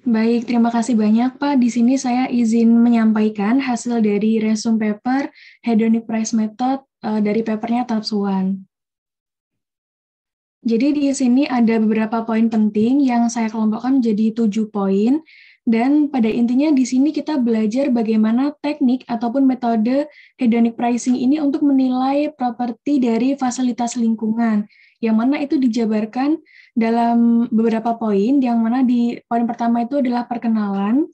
Baik, terima kasih banyak Pak. Di sini saya izin menyampaikan hasil dari resume paper Hedonic Price Method dari papernya Tapsuan. Jadi di sini ada beberapa poin penting yang saya kelompokkan menjadi 7 poin. Dan pada intinya di sini kita belajar bagaimana teknik ataupun metode hedonic pricing ini untuk menilai properti dari fasilitas lingkungan. Yang mana itu dijabarkan dalam beberapa poin, yang mana di poin pertama itu adalah perkenalan.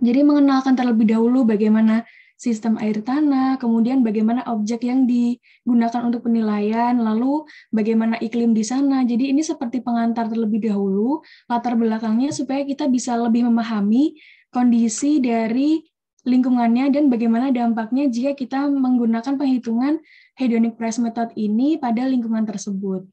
Jadi mengenalkan terlebih dahulu bagaimana sistem air tanah, kemudian bagaimana objek yang digunakan untuk penilaian, lalu bagaimana iklim di sana. Jadi ini seperti pengantar terlebih dahulu, latar belakangnya supaya kita bisa lebih memahami kondisi dari lingkungannya dan bagaimana dampaknya jika kita menggunakan penghitungan hedonic price method ini pada lingkungan tersebut.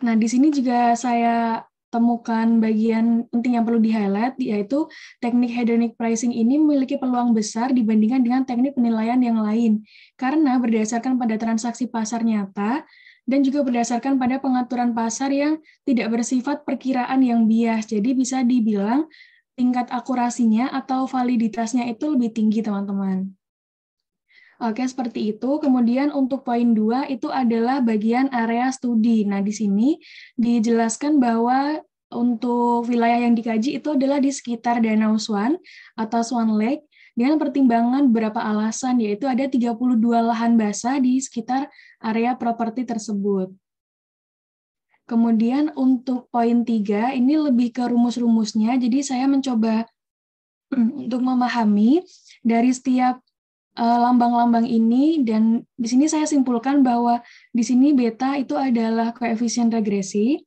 Nah, di sini juga saya temukan bagian penting yang perlu di-highlight, yaitu teknik hedonic pricing ini memiliki peluang besar dibandingkan dengan teknik penilaian yang lain, karena berdasarkan pada transaksi pasar nyata, dan juga berdasarkan pada pengaturan pasar yang tidak bersifat perkiraan yang bias. Jadi bisa dibilang tingkat akurasinya atau validitasnya itu lebih tinggi, teman-teman. Oke, seperti itu. Kemudian untuk poin 2 itu adalah bagian area studi. Nah, di sini dijelaskan bahwa untuk wilayah yang dikaji itu adalah di sekitar Danau Swan atau Swan Lake dengan pertimbangan beberapa alasan, yaitu ada 32 lahan basah di sekitar area properti tersebut. Kemudian untuk poin 3 ini lebih ke rumus-rumusnya, jadi saya mencoba untuk memahami dari setiap lambang-lambang ini, dan di sini saya simpulkan bahwa di sini beta itu adalah koefisien regresi.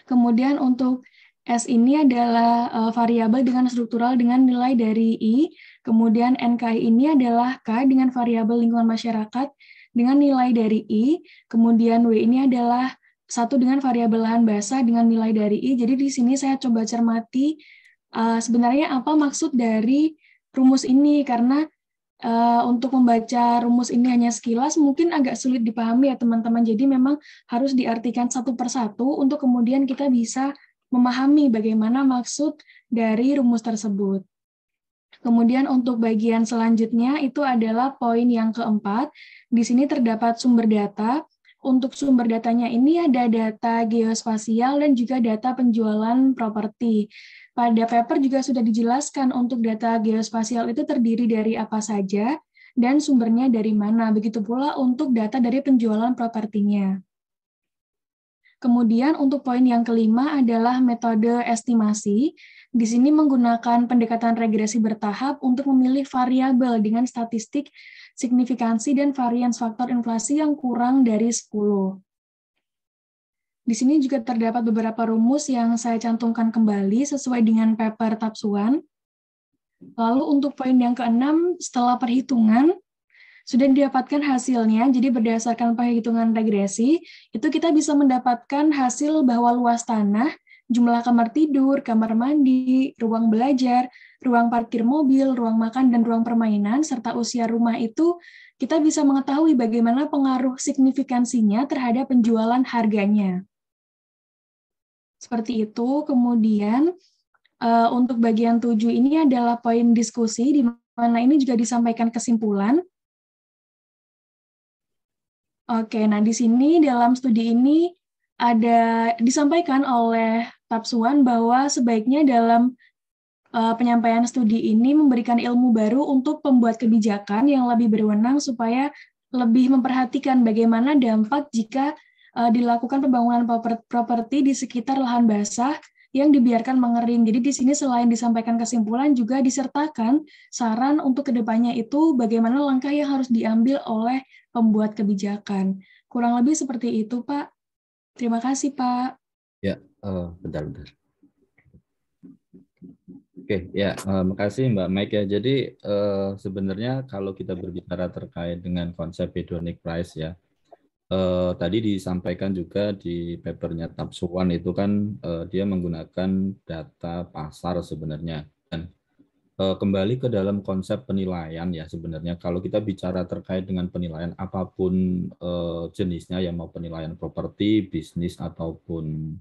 Kemudian untuk S ini adalah variabel dengan struktural dengan nilai dari I. Kemudian NKI ini adalah K dengan variabel lingkungan masyarakat dengan nilai dari I. Kemudian W ini adalah satu dengan variabel lahan basah dengan nilai dari I. Jadi di sini saya coba cermati sebenarnya apa maksud dari rumus ini, karena untuk membaca rumus ini hanya sekilas mungkin agak sulit dipahami ya teman-teman. Jadi memang harus diartikan satu persatu untuk kemudian kita bisa memahami bagaimana maksud dari rumus tersebut. Kemudian untuk bagian selanjutnya itu adalah poin yang keempat. Di sini terdapat sumber data. Untuk sumber datanya ini ada data geospasial dan juga data penjualan properti. Pada paper juga sudah dijelaskan untuk data geospasial itu terdiri dari apa saja dan sumbernya dari mana. Begitu pula untuk data dari penjualan propertinya. Kemudian untuk poin yang kelima adalah metode estimasi. Di sini menggunakan pendekatan regresi bertahap untuk memilih variabel dengan statistik signifikansi dan varians faktor inflasi yang kurang dari 10. Di sini juga terdapat beberapa rumus yang saya cantumkan kembali sesuai dengan paper Tapsuan. Lalu untuk poin yang keenam, setelah perhitungan, sudah didapatkan hasilnya, jadi berdasarkan perhitungan regresi, itu kita bisa mendapatkan hasil bahwa luas tanah, jumlah kamar tidur, kamar mandi, ruang belajar, ruang parkir mobil, ruang makan, dan ruang permainan, serta usia rumah itu, kita bisa mengetahui bagaimana pengaruh signifikansinya terhadap penjualan harganya. Seperti itu. Kemudian, untuk bagian 7 ini adalah poin diskusi, di mana ini juga disampaikan kesimpulan. Oke, nah di sini dalam studi ini ada disampaikan oleh Tapsuan bahwa sebaiknya dalam penyampaian studi ini memberikan ilmu baru untuk pembuat kebijakan yang lebih berwenang supaya lebih memperhatikan bagaimana dampak jika dilakukan pembangunan properti di sekitar lahan basah yang dibiarkan mengering. Jadi di sini selain disampaikan kesimpulan juga disertakan saran untuk kedepannya itu bagaimana langkah yang harus diambil oleh pembuat kebijakan. Kurang lebih seperti itu, Pak. Terima kasih, Pak. Ya, bentar. Oke, ya, makasih Mbak Mike ya. Jadi sebenarnya kalau kita berbicara terkait dengan konsep hedonic price ya, tadi disampaikan juga di papernya Tapsuan itu kan dia menggunakan data pasar sebenarnya. Dan kembali ke dalam konsep penilaian ya sebenarnya kalau kita bicara terkait dengan penilaian apapun jenisnya ya mau penilaian properti, bisnis ataupun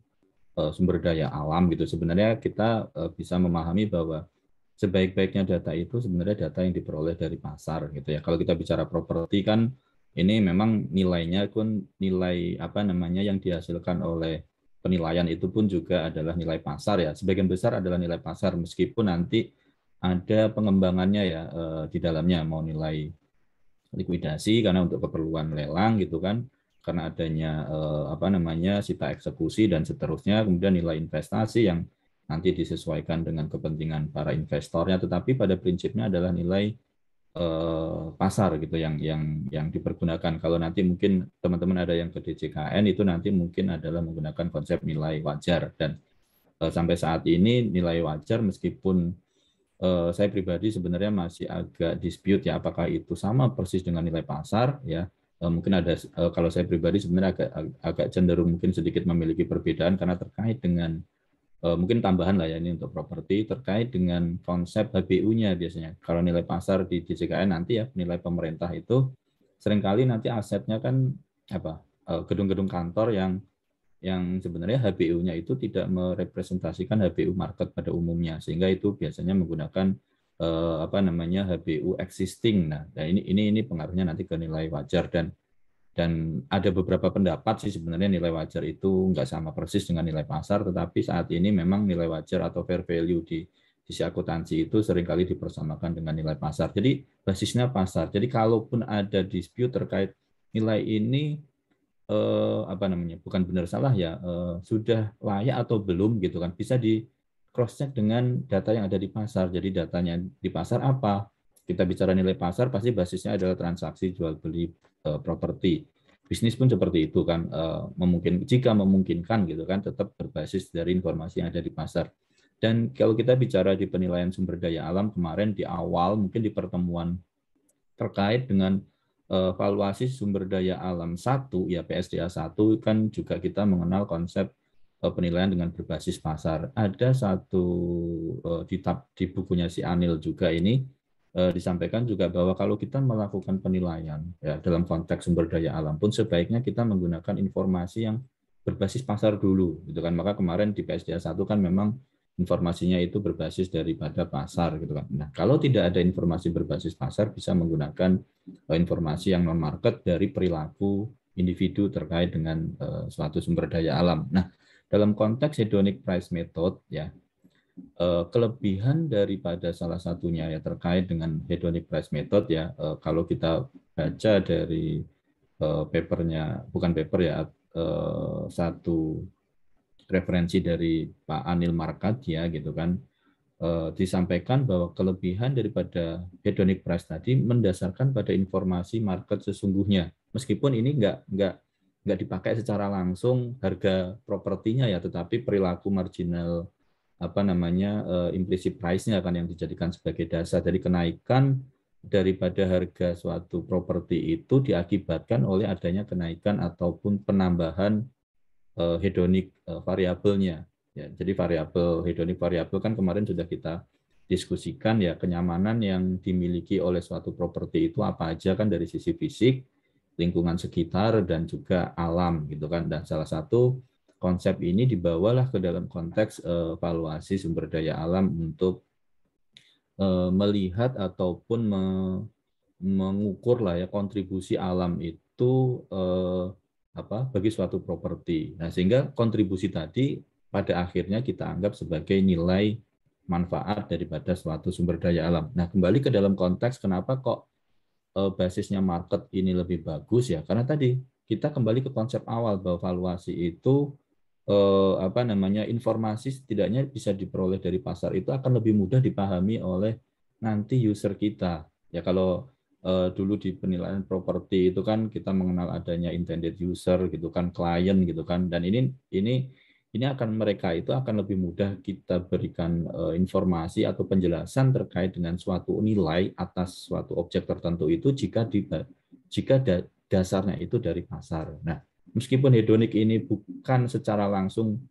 sumber daya alam gitu sebenarnya kita bisa memahami bahwa sebaik-baiknya data itu sebenarnya data yang diperoleh dari pasar gitu ya. Kalau kita bicara properti kan ini memang nilainya pun nilai apa namanya yang dihasilkan oleh penilaian itu pun juga adalah nilai pasar ya. Sebagian besar adalah nilai pasar meskipun nanti ada pengembangannya ya di dalamnya mau nilai likuidasi karena untuk keperluan lelang gitu kan karena adanya apa namanya sita eksekusi dan seterusnya kemudian nilai investasi yang nanti disesuaikan dengan kepentingan para investornya tetapi pada prinsipnya adalah nilai pasar gitu yang dipergunakan kalau nanti mungkin teman-teman ada yang ke DJKN itu nanti mungkin adalah menggunakan konsep nilai wajar dan sampai saat ini nilai wajar meskipun saya pribadi sebenarnya masih agak dispute ya apakah itu sama persis dengan nilai pasar ya mungkin ada kalau saya pribadi sebenarnya agak cenderung mungkin sedikit memiliki perbedaan karena terkait dengan mungkin tambahan lah ya ini untuk properti terkait dengan konsep HBU-nya biasanya kalau nilai pasar di DJKN nanti ya nilai pemerintah itu seringkali nanti asetnya kan apa gedung-gedung kantor yang sebenarnya HBU-nya itu tidak merepresentasikan HBU market pada umumnya sehingga itu biasanya menggunakan apa namanya HBU existing. Nah, ini pengaruhnya nanti ke nilai wajar dan ada beberapa pendapat sih sebenarnya nilai wajar itu nggak sama persis dengan nilai pasar, tetapi saat ini memang nilai wajar atau fair value di sisi akuntansi itu seringkali dipersamakan dengan nilai pasar. Jadi basisnya pasar. Jadi kalaupun ada dispute terkait nilai ini apa namanya bukan benar salah ya sudah layak atau belum gitu kan bisa di cross check dengan data yang ada di pasar jadi datanya di pasar apa kita bicara nilai pasar pasti basisnya adalah transaksi jual beli properti bisnis pun seperti itu kan memungkin jika memungkinkan gitu kan tetap berbasis dari informasi yang ada di pasar dan kalau kita bicara di penilaian sumber daya alam kemarin di awal mungkin di pertemuan terkait dengan valuasi sumber daya alam 1 ya PSDA 1 kan juga kita mengenal konsep penilaian dengan berbasis pasar. Ada satu di bukunya si Anil juga ini disampaikan juga bahwa kalau kita melakukan penilaian ya dalam konteks sumber daya alam pun sebaiknya kita menggunakan informasi yang berbasis pasar dulu gitu kan. Maka kemarin di PSDA 1 kan memang informasinya itu berbasis daripada pasar gitu kan. Nah, kalau tidak ada informasi berbasis pasar bisa menggunakan informasi yang non market dari perilaku individu terkait dengan suatu sumber daya alam. Nah, dalam konteks hedonic price method ya kelebihan daripada salah satunya ya terkait dengan hedonic price method ya kalau kita baca dari papernya bukan paper ya satu referensi dari Pak Anil Markadia gitu kan disampaikan bahwa kelebihan daripada hedonic price tadi mendasarkan pada informasi market sesungguhnya meskipun ini nggak dipakai secara langsung harga propertinya ya tetapi perilaku marginal apa namanya implicit price-nya kan yang dijadikan sebagai dasar dari kenaikan daripada harga suatu properti itu diakibatkan oleh adanya kenaikan ataupun penambahan hedonic variabelnya. Ya, jadi variabel hedonic variabel kan kemarin sudah kita diskusikan ya kenyamanan yang dimiliki oleh suatu properti itu apa aja kan dari sisi fisik, lingkungan sekitar dan juga alam gitu kan. Dan salah satu konsep ini dibawalah ke dalam konteks valuasi sumber daya alam untuk melihat ataupun mengukur lah ya kontribusi alam itu bagi suatu properti. Nah, sehingga kontribusi tadi pada akhirnya kita anggap sebagai nilai manfaat daripada suatu sumber daya alam. Nah, kembali ke dalam konteks kenapa kok basisnya market ini lebih bagus ya? Karena tadi kita kembali ke konsep awal bahwa valuasi itu informasi setidaknya bisa diperoleh dari pasar itu akan lebih mudah dipahami oleh nanti user kita. Ya kalau dulu di penilaian properti itu kan kita mengenal adanya intended user gitu kan klien gitu kan dan ini akan mereka itu akan lebih mudah kita berikan informasi atau penjelasan terkait dengan suatu nilai atas suatu objek tertentu itu jika dasarnya itu dari pasar. Nah, meskipun hedonik ini bukan secara langsung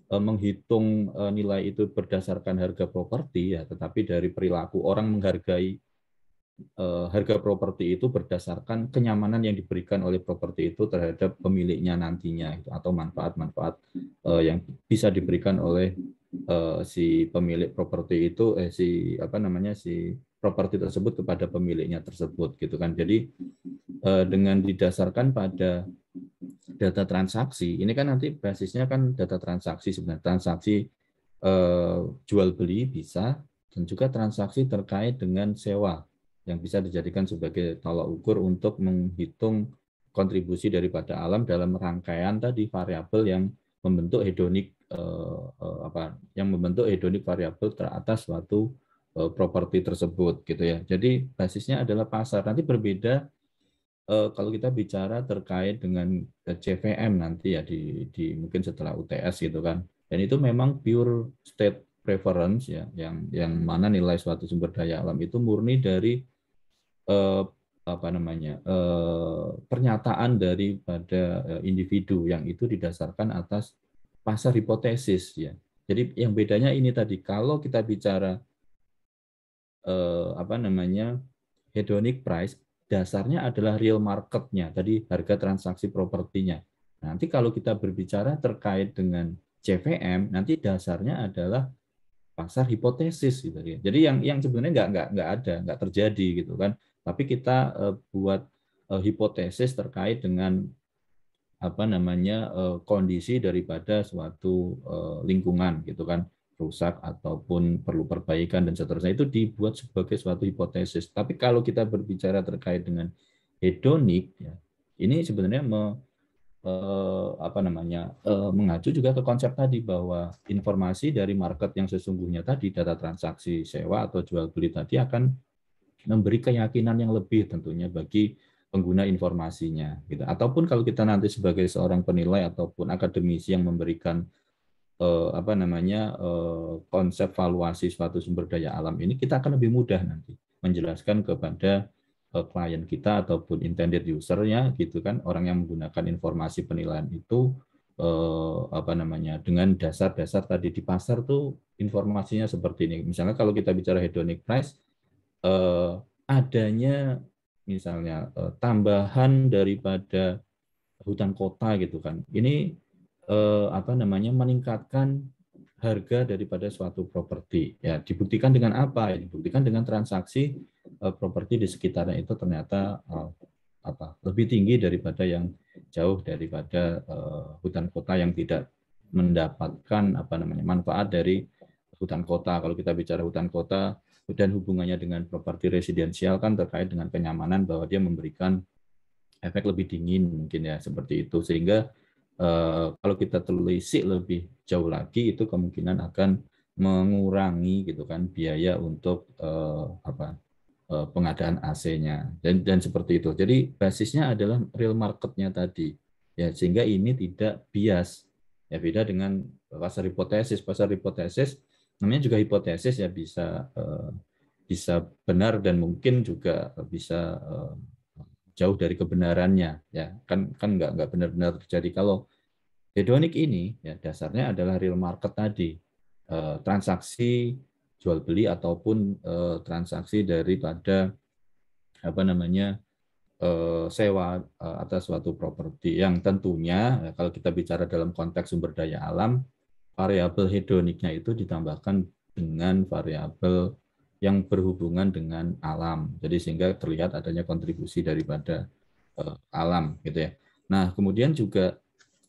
menghitung nilai itu berdasarkan harga properti ya, tetapi dari perilaku orang menghargai harga properti itu berdasarkan kenyamanan yang diberikan oleh properti itu terhadap pemiliknya nantinya gitu, atau manfaat-manfaat yang bisa diberikan oleh si pemilik properti itu si apa namanya si properti tersebut kepada pemiliknya tersebut gitu kan. Jadi dengan didasarkan pada data transaksi, ini kan nanti basisnya kan data transaksi, sebenarnya transaksi jual beli bisa, dan juga transaksi terkait dengan sewa yang bisa dijadikan sebagai tolak ukur untuk menghitung kontribusi daripada alam dalam rangkaian tadi variabel yang membentuk hedonik yang membentuk hedonik variabel teratas suatu properti tersebut gitu ya. Jadi basisnya adalah pasar. Nanti berbeda kalau kita bicara terkait dengan CVM nanti ya di mungkin setelah UTS gitu kan. Dan itu memang pure state preference ya, yang mana nilai suatu sumber daya alam itu murni dari apa namanya pernyataan daripada individu yang itu didasarkan atas pasar hipotesis ya. Jadi yang bedanya ini tadi, kalau kita bicara apa namanya hedonic price, dasarnya adalah real market-nya, tadi harga transaksi propertinya. Nanti kalau kita berbicara terkait dengan CVM, nanti dasarnya adalah pasar hipotesis gitu ya. Jadi yang sebenarnya nggak terjadi gitu kan. Tapi kita buat hipotesis terkait dengan apa namanya kondisi daripada suatu lingkungan gitu kan, rusak ataupun perlu perbaikan dan seterusnya, itu dibuat sebagai suatu hipotesis. Tapi kalau kita berbicara terkait dengan hedonik ya, ini sebenarnya apa namanya mengacu juga ke konsep tadi bahwa informasi dari market yang sesungguhnya tadi, data transaksi sewa atau jual beli tadi, akan memberi keyakinan yang lebih tentunya bagi pengguna informasinya gitu. Ataupun kalau kita nanti sebagai seorang penilai ataupun akademisi yang memberikan apa namanya konsep valuasi suatu sumber daya alam ini, kita akan lebih mudah nanti menjelaskan kepada klien kita ataupun intended user-nya gitu kan, orang yang menggunakan informasi penilaian itu apa namanya dengan dasar-dasar tadi. Di pasar tuh informasinya seperti ini. Misalnya kalau kita bicara hedonic price, adanya misalnya tambahan daripada hutan kota gitu kan. Ini apa namanya meningkatkan harga daripada suatu properti. Ya, dibuktikan dengan apa? Ya, dibuktikan dengan transaksi properti di sekitarnya itu ternyata apa? Lebih tinggi daripada yang jauh daripada hutan kota yang tidak mendapatkan apa namanya manfaat dari hutan kota. Kalau kita bicara hutan kota dan hubungannya dengan properti residensial kan terkait dengan kenyamanan, bahwa dia memberikan efek lebih dingin mungkin ya, seperti itu. Sehingga kalau kita telisik lebih jauh lagi, itu kemungkinan akan mengurangi gitu kan biaya untuk apa pengadaan AC-nya dan seperti itu. Jadi basisnya adalah real market-nya tadi ya, sehingga ini tidak bias ya, beda dengan pasar hipotesis. Pasar hipotesis namanya juga hipotesis ya, bisa benar dan mungkin juga bisa jauh dari kebenarannya ya, kan nggak benar-benar terjadi. Kalau hedonic ini ya dasarnya adalah real market tadi, transaksi jual beli ataupun transaksi daripada apa namanya sewa atas suatu properti, yang tentunya kalau kita bicara dalam konteks sumber daya alam, variabel hedoniknya itu ditambahkan dengan variabel yang berhubungan dengan alam. Jadi sehingga terlihat adanya kontribusi daripada alam gitu ya. Nah, kemudian juga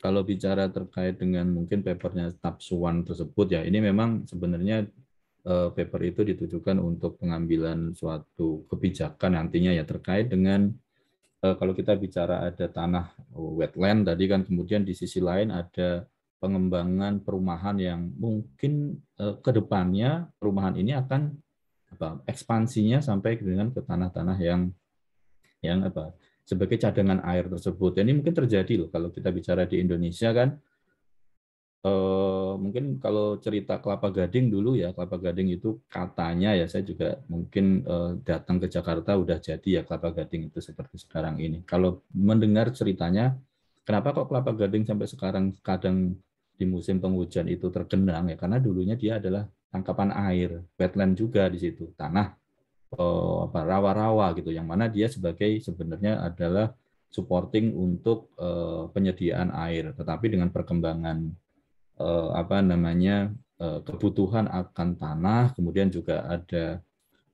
kalau bicara terkait dengan mungkin papernya Tapsuan tersebut ya, ini memang sebenarnya paper itu ditujukan untuk pengambilan suatu kebijakan nantinya ya, terkait dengan kalau kita bicara ada tanah wetland tadi kan, kemudian di sisi lain ada pengembangan perumahan yang mungkin ke depannya perumahan ini akan apa ekspansinya sampai dengan ke tanah-tanah yang apa sebagai cadangan air tersebut. Dan ini mungkin terjadi loh kalau kita bicara di Indonesia kan. Mungkin kalau cerita Kelapa Gading dulu ya, Kelapa Gading itu katanya ya, saya juga mungkin datang ke Jakarta udah jadi ya Kelapa Gading itu seperti sekarang ini. Kalau mendengar ceritanya, kenapa kok Kelapa Gading sampai sekarang kadang di musim penghujan itu tergenang ya karena dulunya dia adalah tangkapan air, wetland juga di situ, tanah rawa-rawa gitu, yang mana dia sebagai sebenarnya adalah supporting untuk penyediaan air, tetapi dengan perkembangan kebutuhan akan tanah, kemudian juga ada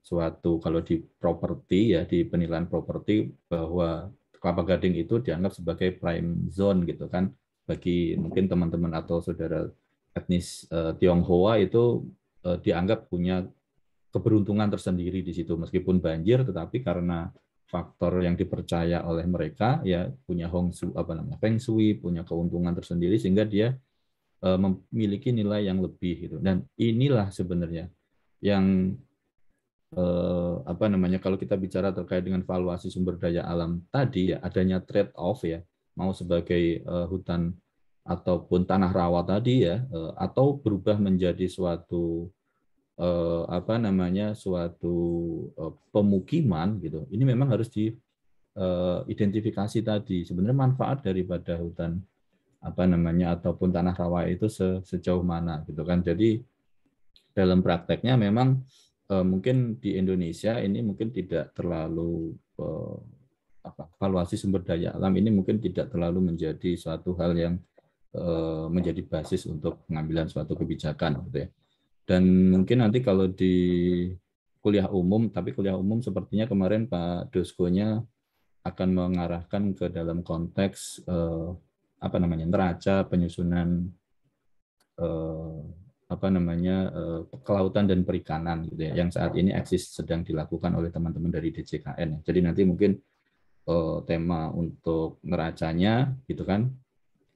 suatu kalau di properti ya di penilaian properti bahwa Kelapa Gading itu dianggap sebagai prime zone gitu kan bagi mungkin teman-teman atau saudara etnis Tionghoa itu dianggap punya keberuntungan tersendiri di situ meskipun banjir tetapi karena faktor yang dipercaya oleh mereka ya punya feng shui punya keuntungan tersendiri sehingga dia memiliki nilai yang lebih gitu dan inilah sebenarnya yang kalau kita bicara terkait dengan valuasi sumber daya alam tadi ya adanya trade off ya mau sebagai hutan ataupun tanah rawa tadi ya atau berubah menjadi suatu pemukiman gitu ini memang harus diidentifikasi tadi sebenarnya manfaat daripada hutan ataupun tanah rawa itu sejauh mana gitu kan jadi dalam prakteknya memang mungkin di Indonesia ini mungkin tidak terlalu valuasi sumber daya alam ini mungkin tidak terlalu menjadi suatu hal yang menjadi basis untuk pengambilan suatu kebijakan gitu ya. Dan mungkin nanti kalau di kuliah umum, tapi kuliah umum sepertinya kemarin Pak Doskonya akan mengarahkan ke dalam konteks neraca penyusunan kelautan dan perikanan gitu ya, yang saat ini sedang dilakukan oleh teman-teman dari DJKN. Jadi nanti mungkin tema untuk neracanya gitu kan,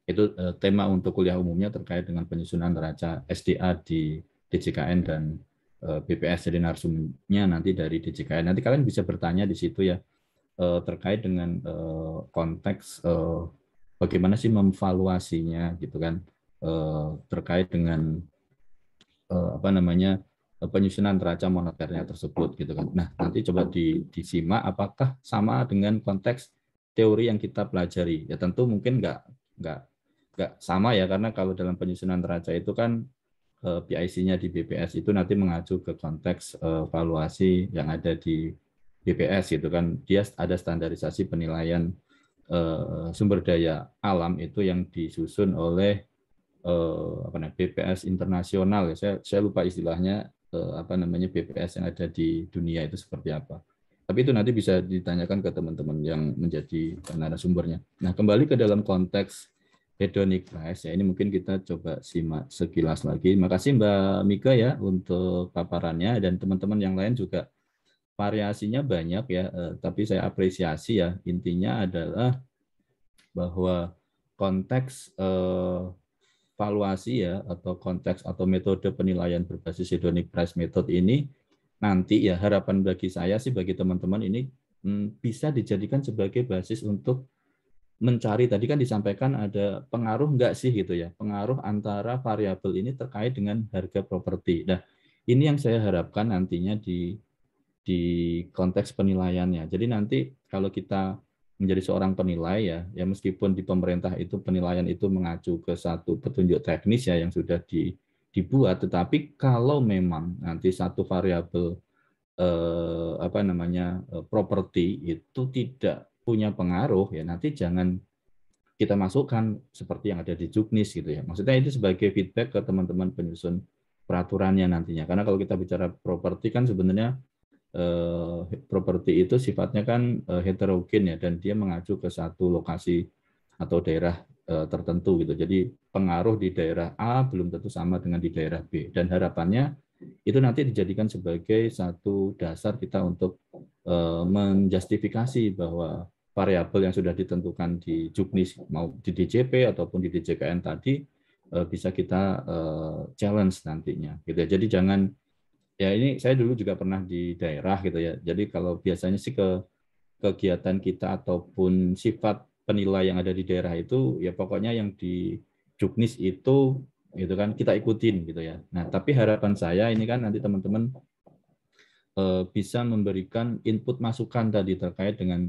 itu tema untuk kuliah umumnya terkait dengan penyusunan neraca SDA di DJKN dan BPS, jadi narsumnya nanti dari DJKN. Nanti kalian bisa bertanya di situ ya terkait dengan konteks bagaimana sih memvaluasinya gitu kan terkait dengan penyusunan neraca moneternya tersebut gitu kan. Nah, nanti coba disimak apakah sama dengan konteks teori yang kita pelajari. Ya tentu mungkin nggak sama ya karena kalau dalam penyusunan neraca itu kan PIC-nya di BPS itu nanti mengacu ke konteks valuasi yang ada di BPS gitu kan. Dia ada standarisasi penilaian sumber daya alam itu yang disusun oleh BPS internasional ya saya lupa istilahnya BPS yang ada di dunia itu seperti apa tapi itu nanti bisa ditanyakan ke teman-teman yang menjadi narasumbernya. Nah kembali ke dalam konteks hedonic price ya ini mungkin kita coba simak sekilas lagi. Makasih Mbak Mika ya untuk paparannya dan teman-teman yang lain juga variasinya banyak ya tapi saya apresiasi ya intinya adalah bahwa konteks valuasi ya atau konteks atau metode penilaian berbasis hedonic price method ini nanti ya harapan bagi saya sih bagi teman-teman ini bisa dijadikan sebagai basis untuk mencari tadi kan disampaikan ada pengaruh enggak sih gitu ya pengaruh antara variabel ini terkait dengan harga properti. Nah ini yang saya harapkan nantinya di konteks penilaiannya. Jadi nanti kalau kita menjadi seorang penilai ya meskipun di pemerintah itu penilaian itu mengacu ke satu petunjuk teknis ya yang sudah dibuat, tetapi kalau memang nanti satu variabel properti itu tidak punya pengaruh ya nanti jangan kita masukkan seperti yang ada di Juknis gitu ya. Maksudnya itu sebagai feedback ke teman-teman penyusun peraturannya nantinya. Karena kalau kita bicara properti kan sebenarnya properti itu sifatnya kan heterogen ya dan dia mengacu ke satu lokasi atau daerah tertentu gitu. Jadi pengaruh di daerah A belum tentu sama dengan di daerah B dan harapannya itu nanti dijadikan sebagai satu dasar kita untuk menjustifikasi bahwa variabel yang sudah ditentukan di Juknis mau di DJP ataupun di DJKN tadi bisa kita challenge nantinya gitu ya. Jadi jangan ya ini saya dulu juga pernah di daerah gitu ya. Jadi kalau biasanya sih kegiatan kita ataupun sifat penilai yang ada di daerah itu ya pokoknya yang di Juknis itu gitu kan kita ikutin gitu ya. Nah, tapi harapan saya ini kan nanti teman-teman bisa memberikan input masukan tadi terkait dengan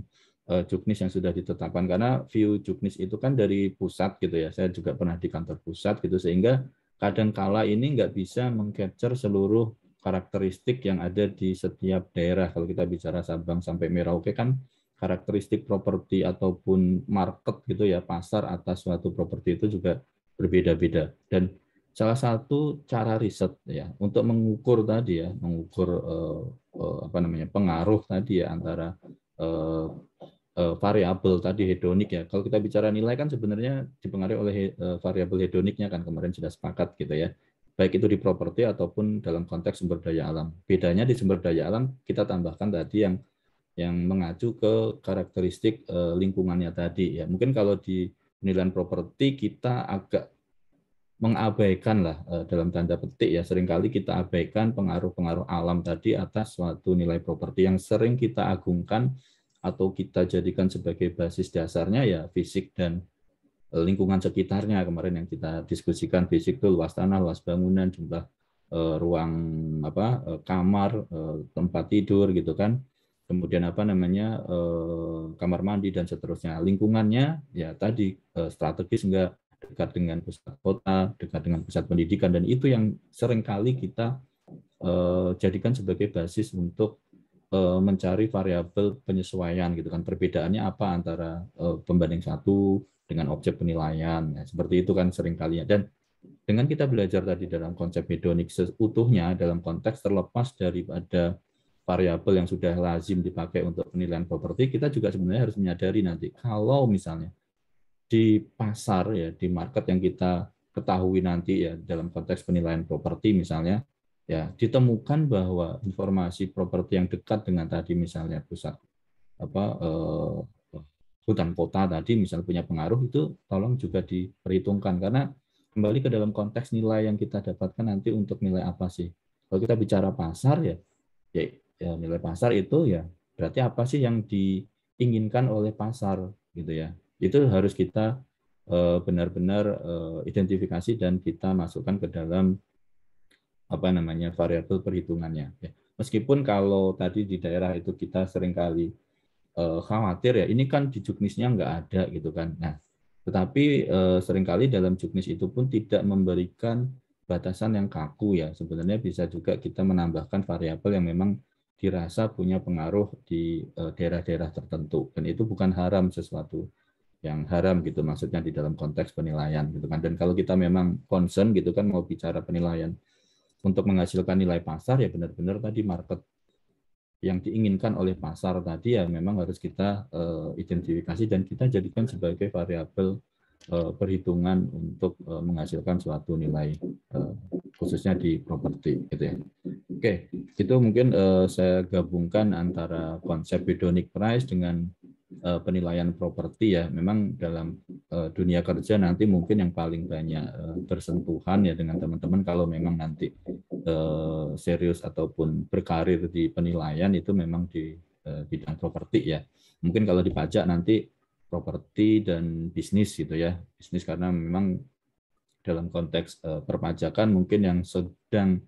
juknis yang sudah ditetapkan, karena view juknis itu kan dari pusat gitu ya. Saya juga pernah di kantor pusat gitu, sehingga kadangkala ini nggak bisa mengcapture seluruh karakteristik yang ada di setiap daerah. Kalau kita bicara Sabang sampai Merauke kan karakteristik properti ataupun market gitu ya, pasar atas suatu properti itu juga berbeda-beda. Dan salah satu cara riset ya untuk mengukur tadi ya, mengukur apa namanya pengaruh tadi ya antara variabel tadi hedonik ya. Kalau kita bicara nilai kan sebenarnya dipengaruhi oleh variabel hedoniknya kan, kemarin sudah sepakat gitu ya. Baik itu di properti ataupun dalam konteks sumber daya alam. Bedanya di sumber daya alam kita tambahkan tadi yang mengacu ke karakteristik lingkungannya tadi ya. Mungkin kalau di penilaian properti kita agak mengabaikan lah dalam tanda petik ya, seringkali kita abaikan pengaruh-pengaruh alam tadi atas suatu nilai properti yang sering kita agungkan atau kita jadikan sebagai basis dasarnya ya fisik dan lingkungan sekitarnya. Kemarin yang kita diskusikan, fisik itu luas tanah, luas bangunan, jumlah ruang kamar, tempat tidur gitu kan, kemudian apa namanya kamar mandi dan seterusnya. Lingkungannya ya tadi strategis enggak, dekat dengan pusat kota, dekat dengan pusat pendidikan, dan itu yang seringkali kita jadikan sebagai basis untuk mencari variabel penyesuaian gitu kan, perbedaannya apa antara pembanding satu dengan objek penilaian ya, seperti itu kan seringkali ya. Dan dengan kita belajar tadi dalam konsep hedonik seutuhnya dalam konteks terlepas daripada variabel yang sudah lazim dipakai untuk penilaian properti, kita juga sebenarnya harus menyadari nanti kalau misalnya di pasar ya, di market yang kita ketahui nanti ya dalam konteks penilaian properti misalnya ya, ditemukan bahwa informasi properti yang dekat dengan tadi misalnya pusat hutan kota tadi misalnya punya pengaruh, itu tolong juga diperhitungkan, karena kembali ke dalam konteks nilai yang kita dapatkan nanti untuk nilai apa sih. Kalau kita bicara pasar ya nilai pasar itu ya berarti apa sih yang diinginkan oleh pasar gitu ya. Itu harus kita benar-benar identifikasi dan kita masukkan ke dalam apa namanya variabel perhitungannya. Ya. Meskipun kalau tadi di daerah itu kita seringkali khawatir ya, ini kan di juknisnya nggak ada gitu kan. Nah, tetapi seringkali dalam juknis itu pun tidak memberikan batasan yang kaku ya. Sebenarnya bisa juga kita menambahkan variabel yang memang dirasa punya pengaruh di daerah-daerah tertentu, dan itu bukan haram, sesuatu yang haram gitu maksudnya di dalam konteks penilaian gitu kan. Dan kalau kita memang concern gitu kan mau bicara penilaian untuk menghasilkan nilai pasar ya, benar-benar tadi market yang diinginkan oleh pasar tadi ya memang harus kita identifikasi dan kita jadikan sebagai variabel perhitungan untuk menghasilkan suatu nilai khususnya di properti gitu ya. Oke, itu mungkin saya gabungkan antara konsep hedonic price dengan penilaian properti ya. Memang dalam dunia kerja nanti mungkin yang paling banyak bersentuhan ya dengan teman-teman kalau memang nanti serius ataupun berkarir di penilaian, itu memang di bidang properti ya. Mungkin kalau di pajak nanti properti dan bisnis gitu ya. Bisnis karena memang dalam konteks perpajakan mungkin yang sedang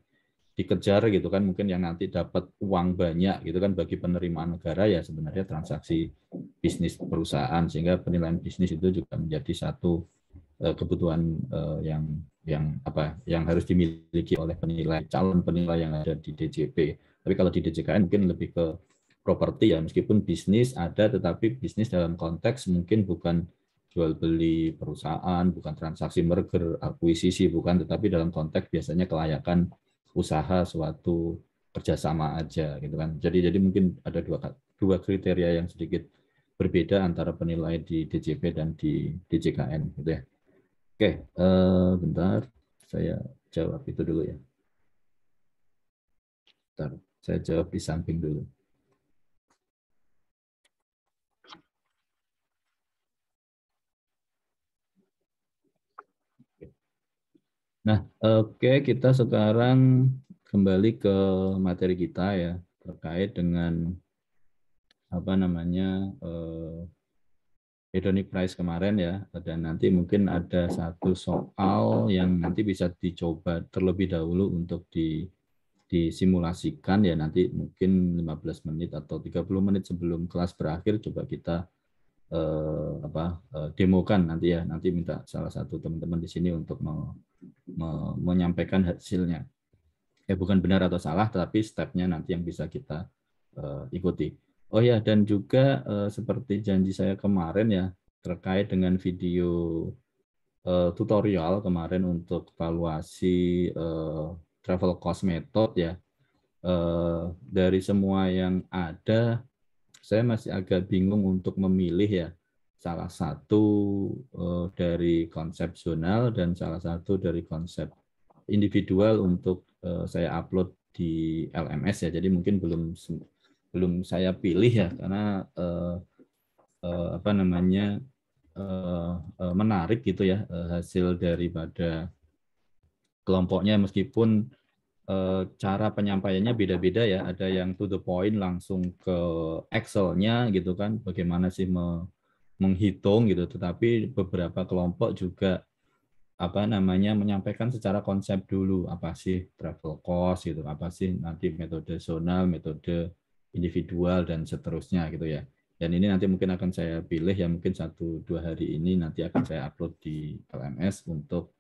dikejar gitu kan, mungkin yang nanti dapat uang banyak gitu kan bagi penerimaan negara ya sebenarnya transaksi bisnis perusahaan, sehingga penilaian bisnis itu juga menjadi satu kebutuhan yang harus dimiliki oleh calon penilai yang ada di DJP. Tapi kalau di DJKN mungkin lebih ke properti ya, meskipun bisnis ada, tetapi bisnis dalam konteks mungkin bukan jual beli perusahaan, bukan transaksi merger, akuisisi, bukan, tetapi dalam konteks biasanya kelayakan usaha suatu kerjasama aja gitu kan. Jadi mungkin ada dua kriteria yang sedikit berbeda antara penilai di DJP dan di DJKN gitu ya. Oke, bentar, saya jawab itu dulu ya. Bentar, saya jawab di samping dulu. Nah, oke, kita sekarang kembali ke materi kita ya, terkait dengan apa namanya hedonic price kemarin ya, dan nanti mungkin ada satu soal yang nanti bisa dicoba terlebih dahulu untuk disimulasikan ya, nanti mungkin 15 menit atau 30 menit sebelum kelas berakhir coba kita demokan nanti ya, nanti minta salah satu teman-teman di sini untuk menyampaikan hasilnya. Bukan benar atau salah, tapi stepnya nanti yang bisa kita ikuti. Oh ya, dan juga seperti janji saya kemarin ya, terkait dengan video tutorial kemarin untuk valuasi travel cost method ya. Dari semua yang ada, saya masih agak bingung untuk memilih ya salah satu dari konsep zonal dan salah satu dari konsep individual untuk saya upload di LMS ya. Jadi mungkin belum saya pilih ya, karena menarik gitu ya hasil daripada kelompoknya, meskipun cara penyampaiannya beda-beda ya. Ada yang to the point langsung ke Excel-nya gitu kan, bagaimana sih menghitung gitu. Tetapi beberapa kelompok juga menyampaikan secara konsep dulu, apa sih travel cost gitu, apa sih nanti metode zonal, metode individual dan seterusnya gitu ya. Dan ini nanti mungkin akan saya pilih ya, mungkin 1-2 hari ini nanti akan saya upload di LMS untuk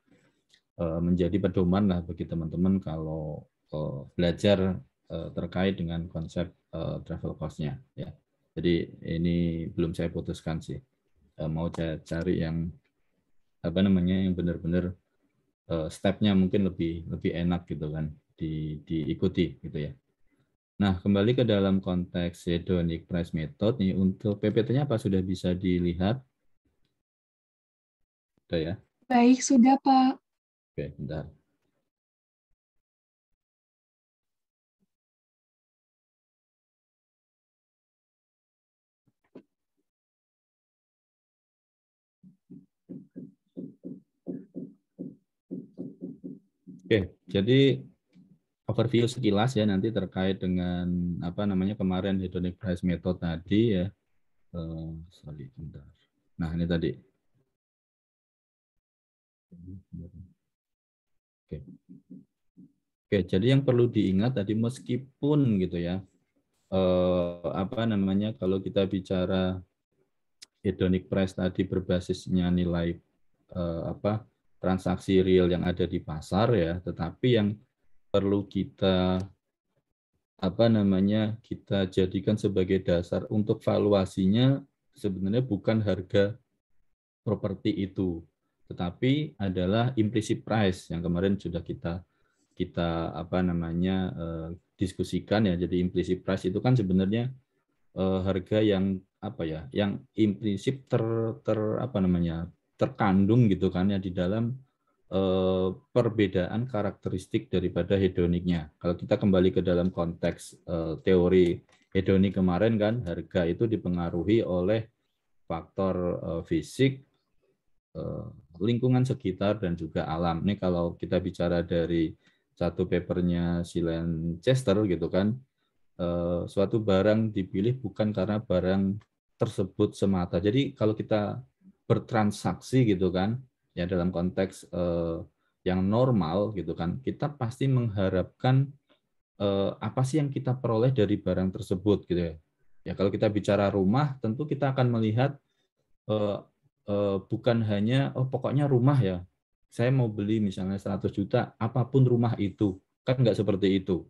menjadi pedoman lah bagi teman-teman kalau belajar terkait dengan konsep travel cost-nya ya. Jadi ini belum saya putuskan sih. Mau saya cari yang yang benar-benar step-nya mungkin lebih enak gitu kan diikuti gitu ya. Nah, kembali ke dalam konteks hedonic price method nih, untuk PPT-nya apa sudah bisa dilihat? Sudah ya? Baik, sudah Pak. Oke, bentar. Oke, jadi overview sekilas ya nanti terkait dengan kemarin hedonic price method tadi ya. Sorry, bentar. Nah, ini tadi. Oke. Oke, jadi yang perlu diingat tadi, meskipun gitu ya, kalau kita bicara hedonic price tadi berbasisnya nilai transaksi real yang ada di pasar ya, tetapi yang perlu kita kita jadikan sebagai dasar untuk valuasinya sebenarnya bukan harga properti itu, tetapi adalah implicit price yang kemarin sudah kita diskusikan ya. Jadi implicit price itu kan sebenarnya harga yang yang implisit terkandung gitu kan ya di dalam perbedaan karakteristik daripada hedoniknya. Kalau kita kembali ke dalam konteks teori hedonik kemarin kan, harga itu dipengaruhi oleh faktor fisik, lingkungan sekitar dan juga alam. Ini kalau kita bicara dari satu papernya Silen Chester gitu kan, suatu barang dipilih bukan karena barang tersebut semata. Jadi kalau kita bertransaksi gitu kan, ya dalam konteks yang normal gitu kan, kita pasti mengharapkan apa sih yang kita peroleh dari barang tersebut gitu ya. Ya kalau kita bicara rumah, tentu kita akan melihat bukan hanya pokoknya rumah ya. Saya mau beli misalnya 100 juta, apapun rumah itu. Kan nggak seperti itu.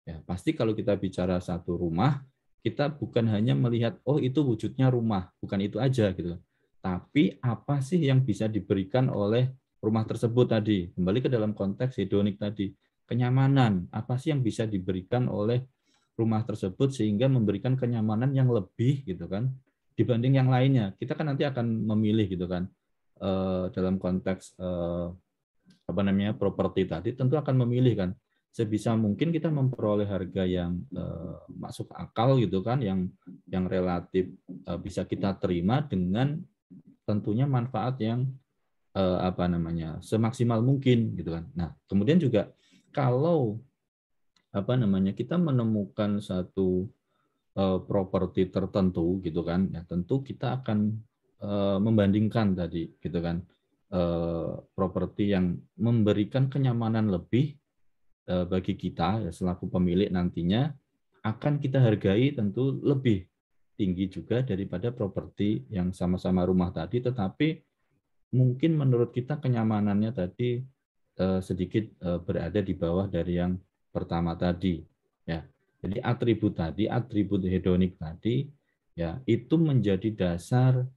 Ya, pasti kalau kita bicara satu rumah, kita bukan hanya melihat itu wujudnya rumah, bukan itu aja gitu. Tapi apa sih yang bisa diberikan oleh rumah tersebut tadi? Kembali ke dalam konteks hedonik tadi. Kenyamanan, apa sih yang bisa diberikan oleh rumah tersebut sehingga memberikan kenyamanan yang lebih gitu kan dibanding yang lainnya. Kita kan nanti akan memilih gitu kan dalam konteks properti tadi, tentu akan memilih kan sebisa mungkin kita memperoleh harga yang masuk akal gitu kan, yang relatif bisa kita terima dengan tentunya manfaat yang semaksimal mungkin gitu kan. Nah, kemudian juga kalau kita menemukan satu properti tertentu gitu kan, ya tentu kita akan membandingkan tadi gitu kan, properti yang memberikan kenyamanan lebih bagi kita ya, selaku pemilik nantinya akan kita hargai tentu lebih tinggi juga daripada properti yang sama-sama rumah tadi, tetapi mungkin menurut kita kenyamanannya tadi sedikit berada di bawah dari yang pertama tadi. Ya, jadi atribut hedonik tadi, ya itu menjadi dasar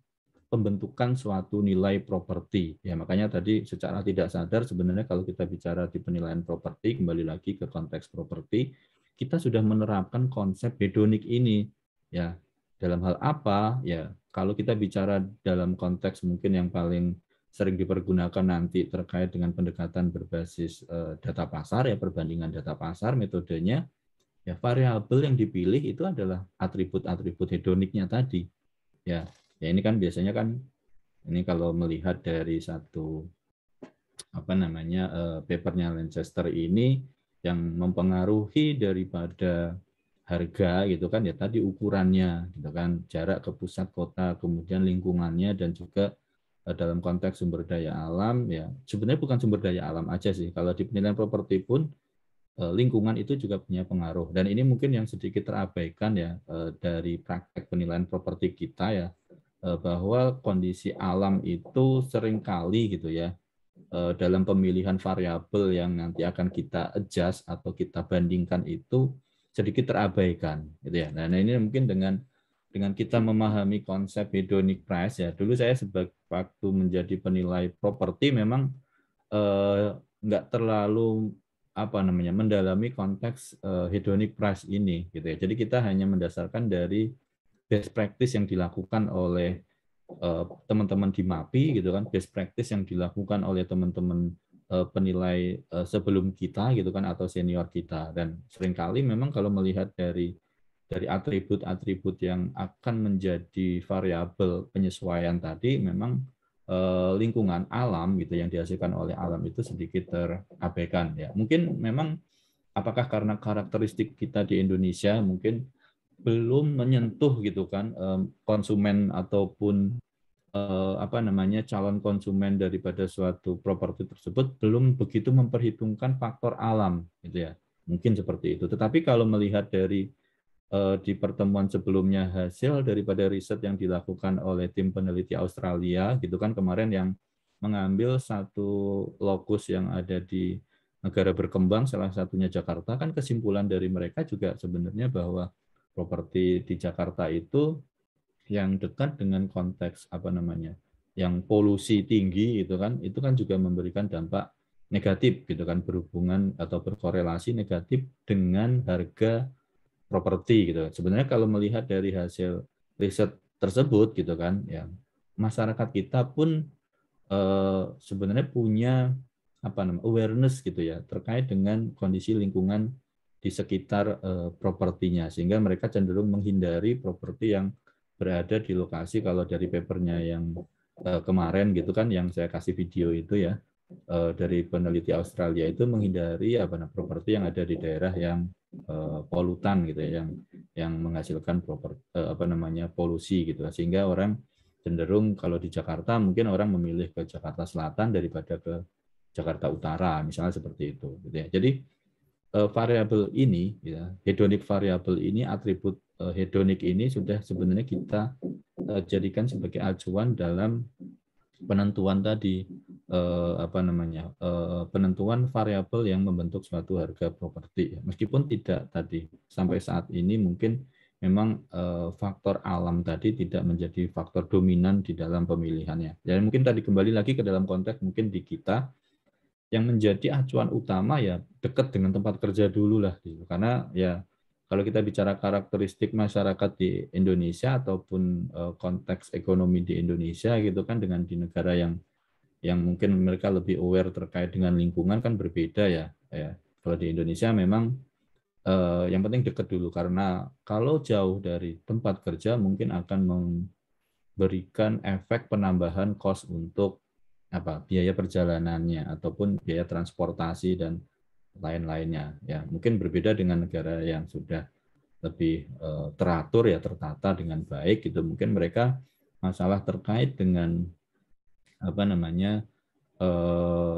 pembentukan suatu nilai properti. Ya, makanya tadi secara tidak sadar sebenarnya kalau kita bicara di penilaian properti, kembali lagi ke konteks properti, kita sudah menerapkan konsep hedonik ini. Ya, dalam hal apa? Ya, kalau kita bicara dalam konteks mungkin yang paling sering dipergunakan nanti terkait dengan pendekatan berbasis data pasar, ya perbandingan data pasar, metodenya, ya variabel yang dipilih itu adalah atribut-atribut hedoniknya tadi. Ya, ya ini kan biasanya kan ini kalau melihat dari satu papernya Lancaster ini yang mempengaruhi daripada harga gitu kan ya tadi ukurannya gitu kan, jarak ke pusat kota, kemudian lingkungannya, dan juga dalam konteks sumber daya alam, ya sebenarnya bukan sumber daya alam aja sih, kalau di penilaian properti pun lingkungan itu juga punya pengaruh, dan ini mungkin yang sedikit terabaikan ya dari praktek penilaian properti kita ya, bahwa kondisi alam itu seringkali gitu ya dalam pemilihan variabel yang nanti akan kita adjust atau kita bandingkan itu sedikit terabaikan gitu ya. Nah, ini mungkin dengan kita memahami konsep hedonic price ya. Dulu saya sebagai waktu menjadi penilai properti memang nggak terlalu mendalami konteks hedonic price ini gitu ya. Jadi kita hanya mendasarkan dari best practice yang dilakukan oleh teman-teman di MAPI gitu kan, best practice yang dilakukan oleh teman-teman penilai sebelum kita gitu kan, atau senior kita. Dan seringkali memang kalau melihat dari atribut-atribut yang akan menjadi variabel penyesuaian tadi, memang lingkungan alam gitu yang dihasilkan oleh alam itu sedikit terabaikan ya. Mungkin memang apakah karena karakteristik kita di Indonesia mungkin belum menyentuh gitu kan konsumen ataupun calon konsumen daripada suatu properti tersebut belum begitu memperhitungkan faktor alam gitu ya, mungkin seperti itu. Tetapi kalau melihat dari di pertemuan sebelumnya hasil daripada riset yang dilakukan oleh tim peneliti Australia gitu kan kemarin, yang mengambil satu lokus yang ada di negara berkembang, salah satunya Jakarta, kan kesimpulan dari mereka juga sebenarnya bahwa properti di Jakarta itu yang dekat dengan konteks yang polusi tinggi itu kan juga memberikan dampak negatif gitu kan, berhubungan atau berkorelasi negatif dengan harga properti gitu. Sebenarnya kalau melihat dari hasil riset tersebut gitu kan ya, masyarakat kita pun sebenarnya punya awareness gitu ya terkait dengan kondisi lingkungan di sekitar propertinya, sehingga mereka cenderung menghindari properti yang berada di lokasi, kalau dari papernya yang kemarin gitu kan yang saya kasih video itu ya, dari peneliti Australia itu menghindari properti yang ada di daerah yang polutan gitu ya, yang menghasilkan polusi gitu, sehingga orang cenderung kalau di Jakarta mungkin orang memilih ke Jakarta Selatan daripada ke Jakarta Utara misalnya, seperti itu gitu ya. Jadi variabel ini ya, hedonic variabel ini, atribut hedonik ini sudah sebenarnya kita jadikan sebagai acuan dalam penentuan tadi penentuan variabel yang membentuk suatu harga properti. Meskipun tidak tadi sampai saat ini mungkin memang faktor alam tadi tidak menjadi faktor dominan di dalam pemilihannya. Jadi mungkin tadi kembali lagi ke dalam konteks mungkin di kita yang menjadi acuan utama ya dekat dengan tempat kerja dulu lah gitu. Karena ya kalau kita bicara karakteristik masyarakat di Indonesia ataupun konteks ekonomi di Indonesia gitu kan dengan di negara yang mungkin mereka lebih aware terkait dengan lingkungan kan berbeda ya. Kalau di Indonesia memang yang penting dekat dulu, karena kalau jauh dari tempat kerja mungkin akan memberikan efek penambahan kos untuk biaya perjalanannya ataupun biaya transportasi dan lain-lainnya ya. Mungkin berbeda dengan negara yang sudah lebih teratur ya, tertata dengan baik gitu, mungkin mereka masalah terkait dengan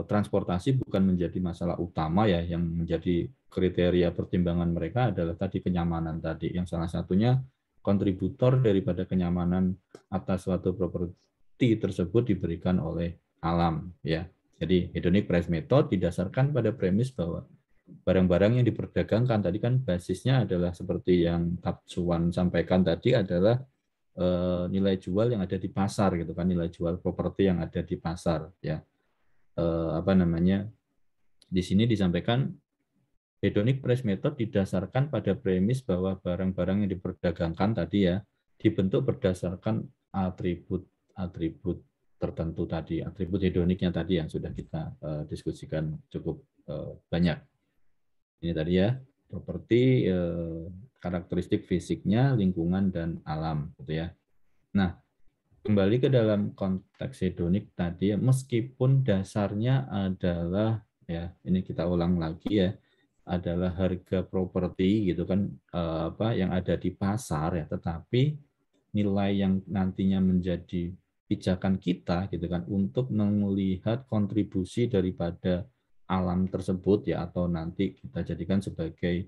transportasi bukan menjadi masalah utama ya, yang menjadi kriteria pertimbangan mereka adalah tadi kenyamanan tadi, yang salah satunya kontributor daripada kenyamanan atas suatu properti tersebut diberikan oleh alam ya. Jadi hedonic price method didasarkan pada premis bahwa barang-barang yang diperdagangkan tadi kan basisnya adalah seperti yang Tatsuwan sampaikan tadi adalah nilai jual yang ada di pasar gitu kan, nilai jual properti yang ada di pasar ya. Apa namanya, di sini disampaikan hedonic price method didasarkan pada premis bahwa barang-barang yang diperdagangkan tadi ya dibentuk berdasarkan atribut tertentu tadi, atribut hedoniknya tadi yang sudah kita diskusikan cukup banyak. Ini tadi ya, properti, karakteristik fisiknya, lingkungan dan alam gitu ya. Nah, kembali ke dalam konteks hedonik tadi ya, meskipun dasarnya adalah ya, ini kita ulang lagi ya, adalah harga properti gitu kan, apa yang ada di pasar ya, tetapi nilai yang nantinya menjadi pijakan kita gitu kan untuk melihat kontribusi daripada alam tersebut ya, atau nanti kita jadikan sebagai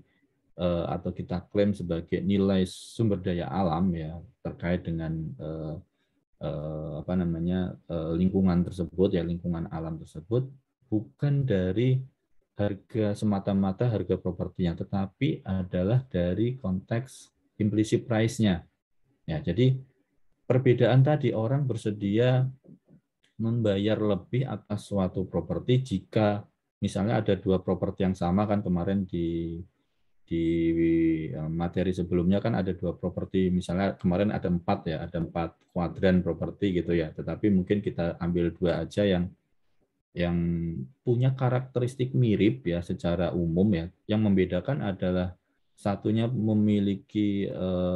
atau kita klaim sebagai nilai sumber daya alam ya, terkait dengan apa namanya, lingkungan tersebut ya, lingkungan alam tersebut bukan dari harga semata-mata harga propertinya, tetapi adalah dari konteks implicit price-nya ya. Jadi perbedaan tadi, orang bersedia membayar lebih atas suatu properti jika misalnya ada dua properti yang sama kan, kemarin di materi sebelumnya kan ada dua properti, misalnya kemarin ada 4 ya, ada 4 kuadran properti gitu ya, tetapi mungkin kita ambil 2 aja yang punya karakteristik mirip ya secara umum ya, yang membedakan adalah satunya memiliki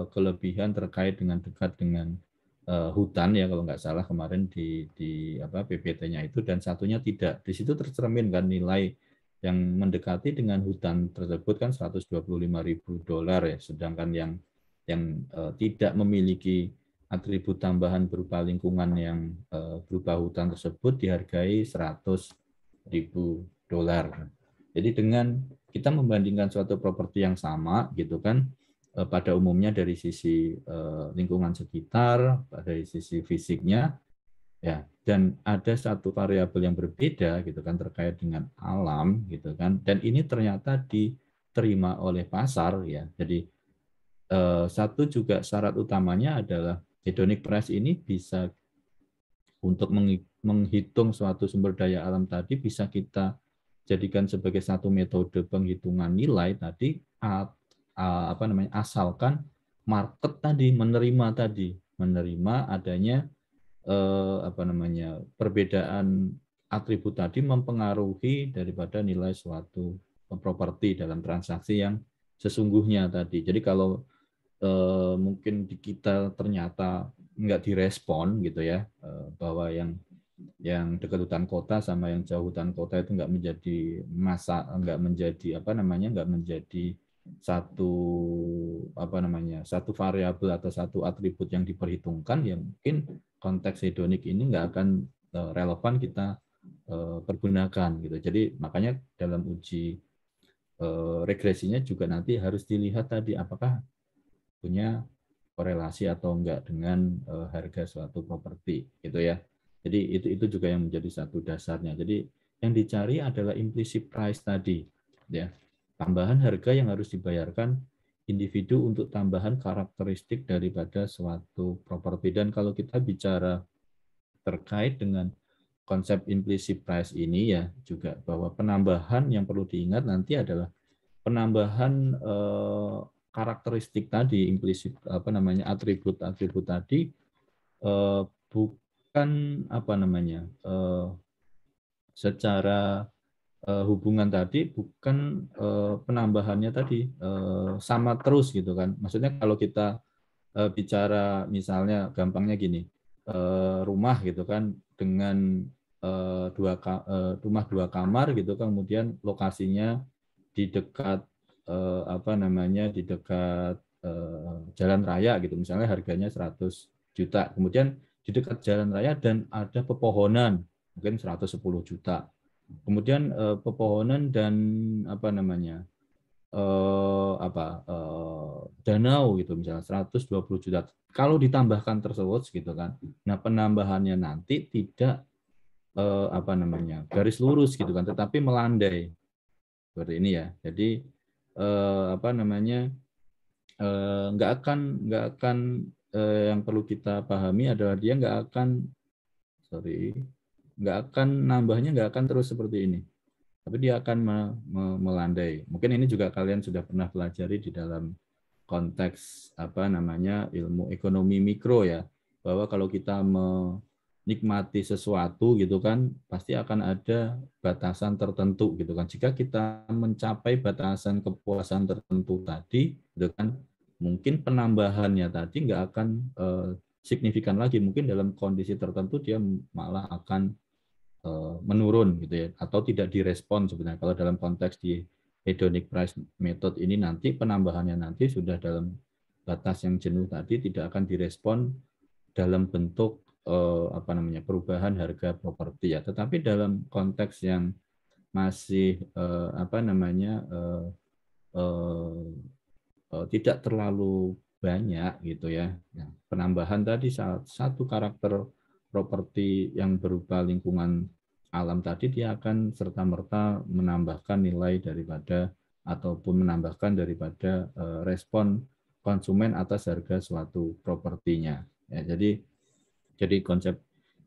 kelebihan terkait dengan dekat dengan hutan ya, kalau nggak salah kemarin di apa PPT-nya itu, dan satunya tidak. Di situ tercermin kan nilai yang mendekati dengan hutan tersebut kan $125.000 ya, sedangkan yang tidak memiliki atribut tambahan berupa lingkungan yang berupa hutan tersebut dihargai $100.000. Jadi dengan kita membandingkan suatu properti yang sama gitu kan, pada umumnya dari sisi lingkungan sekitar, dari sisi fisiknya ya, dan ada satu variabel yang berbeda gitu kan terkait dengan alam gitu kan, dan ini ternyata diterima oleh pasar ya. Jadi satu juga syarat utamanya adalah hedonic price ini bisa untuk menghitung suatu sumber daya alam tadi bisa kita jadikan sebagai satu metode penghitungan nilai tadi, apa namanya, asalkan market tadi menerima adanya apa namanya, perbedaan atribut tadi mempengaruhi daripada nilai suatu properti dalam transaksi yang sesungguhnya tadi. Jadi kalau mungkin di kita ternyata nggak direspon gitu ya, bahwa yang dekat hutan kota sama yang jauh hutan kota itu nggak menjadi apa namanya, nggak menjadi satu apa namanya, satu variabel atau satu atribut yang diperhitungkan, ya mungkin konteks hedonik ini nggak akan relevan kita pergunakan gitu. Jadi makanya dalam uji regresinya juga nanti harus dilihat tadi apakah punya korelasi atau enggak dengan harga suatu properti gitu ya. Jadi itu juga yang menjadi satu dasarnya. Jadi yang dicari adalah implicit price tadi ya. Tambahan harga yang harus dibayarkan individu untuk tambahan karakteristik daripada suatu properti. Dan kalau kita bicara terkait dengan konsep implicit price ini ya, juga bahwa penambahan yang perlu diingat nanti adalah penambahan karakteristik tadi, implisit apa namanya, atribut-atribut tadi, bukan apa namanya, secara hubungan tadi bukan penambahannya tadi sama terus gitu kan. Maksudnya kalau kita bicara misalnya gampangnya gini, rumah gitu kan dengan rumah 2 kamar gitu, kemudian lokasinya di dekat apa namanya, di dekat jalan raya gitu, misalnya harganya 100 juta, kemudian di dekat jalan raya dan ada pepohonan mungkin 110 juta. Kemudian pepohonan dan apa namanya danau gitu misalnya 120 juta. Kalau ditambahkan tersebut gitu kan. Nah, penambahannya nanti tidak garis lurus gitu kan, tetapi melandai seperti ini ya. Jadi nggak akan yang perlu kita pahami adalah dia nggak akan nambahnya nggak akan terus seperti ini, tapi dia akan melandai. Mungkin ini juga kalian sudah pernah pelajari di dalam konteks ilmu ekonomi mikro ya, bahwa kalau kita menikmati sesuatu gitu kan pasti akan ada batasan tertentu gitu kan. Jika kita mencapai batasan kepuasan tertentu tadi gitu kan, mungkin penambahannya tadi nggak akan signifikan lagi. Mungkin dalam kondisi tertentu dia malah akan menurun gitu ya, atau tidak direspon sebenarnya. Kalau dalam konteks di hedonic price method ini nanti penambahannya nanti sudah dalam batas yang jenuh tadi, tidak akan direspon dalam bentuk perubahan harga properti ya. Tetapi dalam konteks yang masih tidak terlalu banyak gitu ya. Nah, penambahan tadi satu karakter properti yang berupa lingkungan alam tadi, dia akan serta-merta menambahkan nilai daripada ataupun menambahkan daripada respon konsumen atas harga suatu propertinya. Ya, jadi konsep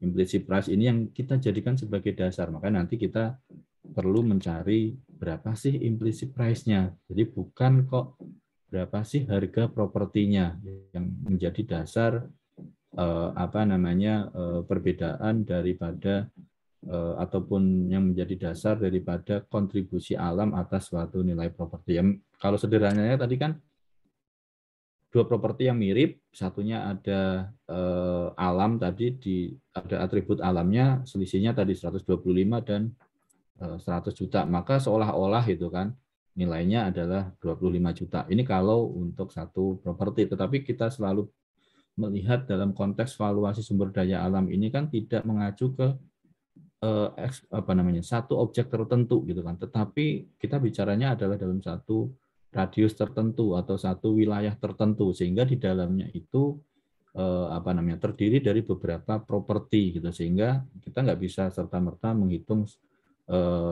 implicit price ini yang kita jadikan sebagai dasar. Maka nanti kita perlu mencari berapa sih implicit price-nya. Jadi bukan kok berapa sih harga propertinya yang menjadi dasar perbedaan daripada ataupun yang menjadi dasar daripada kontribusi alam atas suatu nilai properti. Kalau sederhananya tadi kan dua properti yang mirip, satunya ada alam tadi, ada atribut alamnya, selisihnya tadi 125 dan 100 juta, maka seolah-olah itu kan nilainya adalah 25 juta. Ini kalau untuk satu properti, tetapi kita selalu melihat dalam konteks valuasi sumber daya alam ini kan tidak mengacu ke satu objek tertentu gitu kan, tetapi kita bicaranya adalah dalam satu radius tertentu atau satu wilayah tertentu, sehingga di dalamnya itu terdiri dari beberapa properti gitu, sehingga kita nggak bisa serta-merta menghitung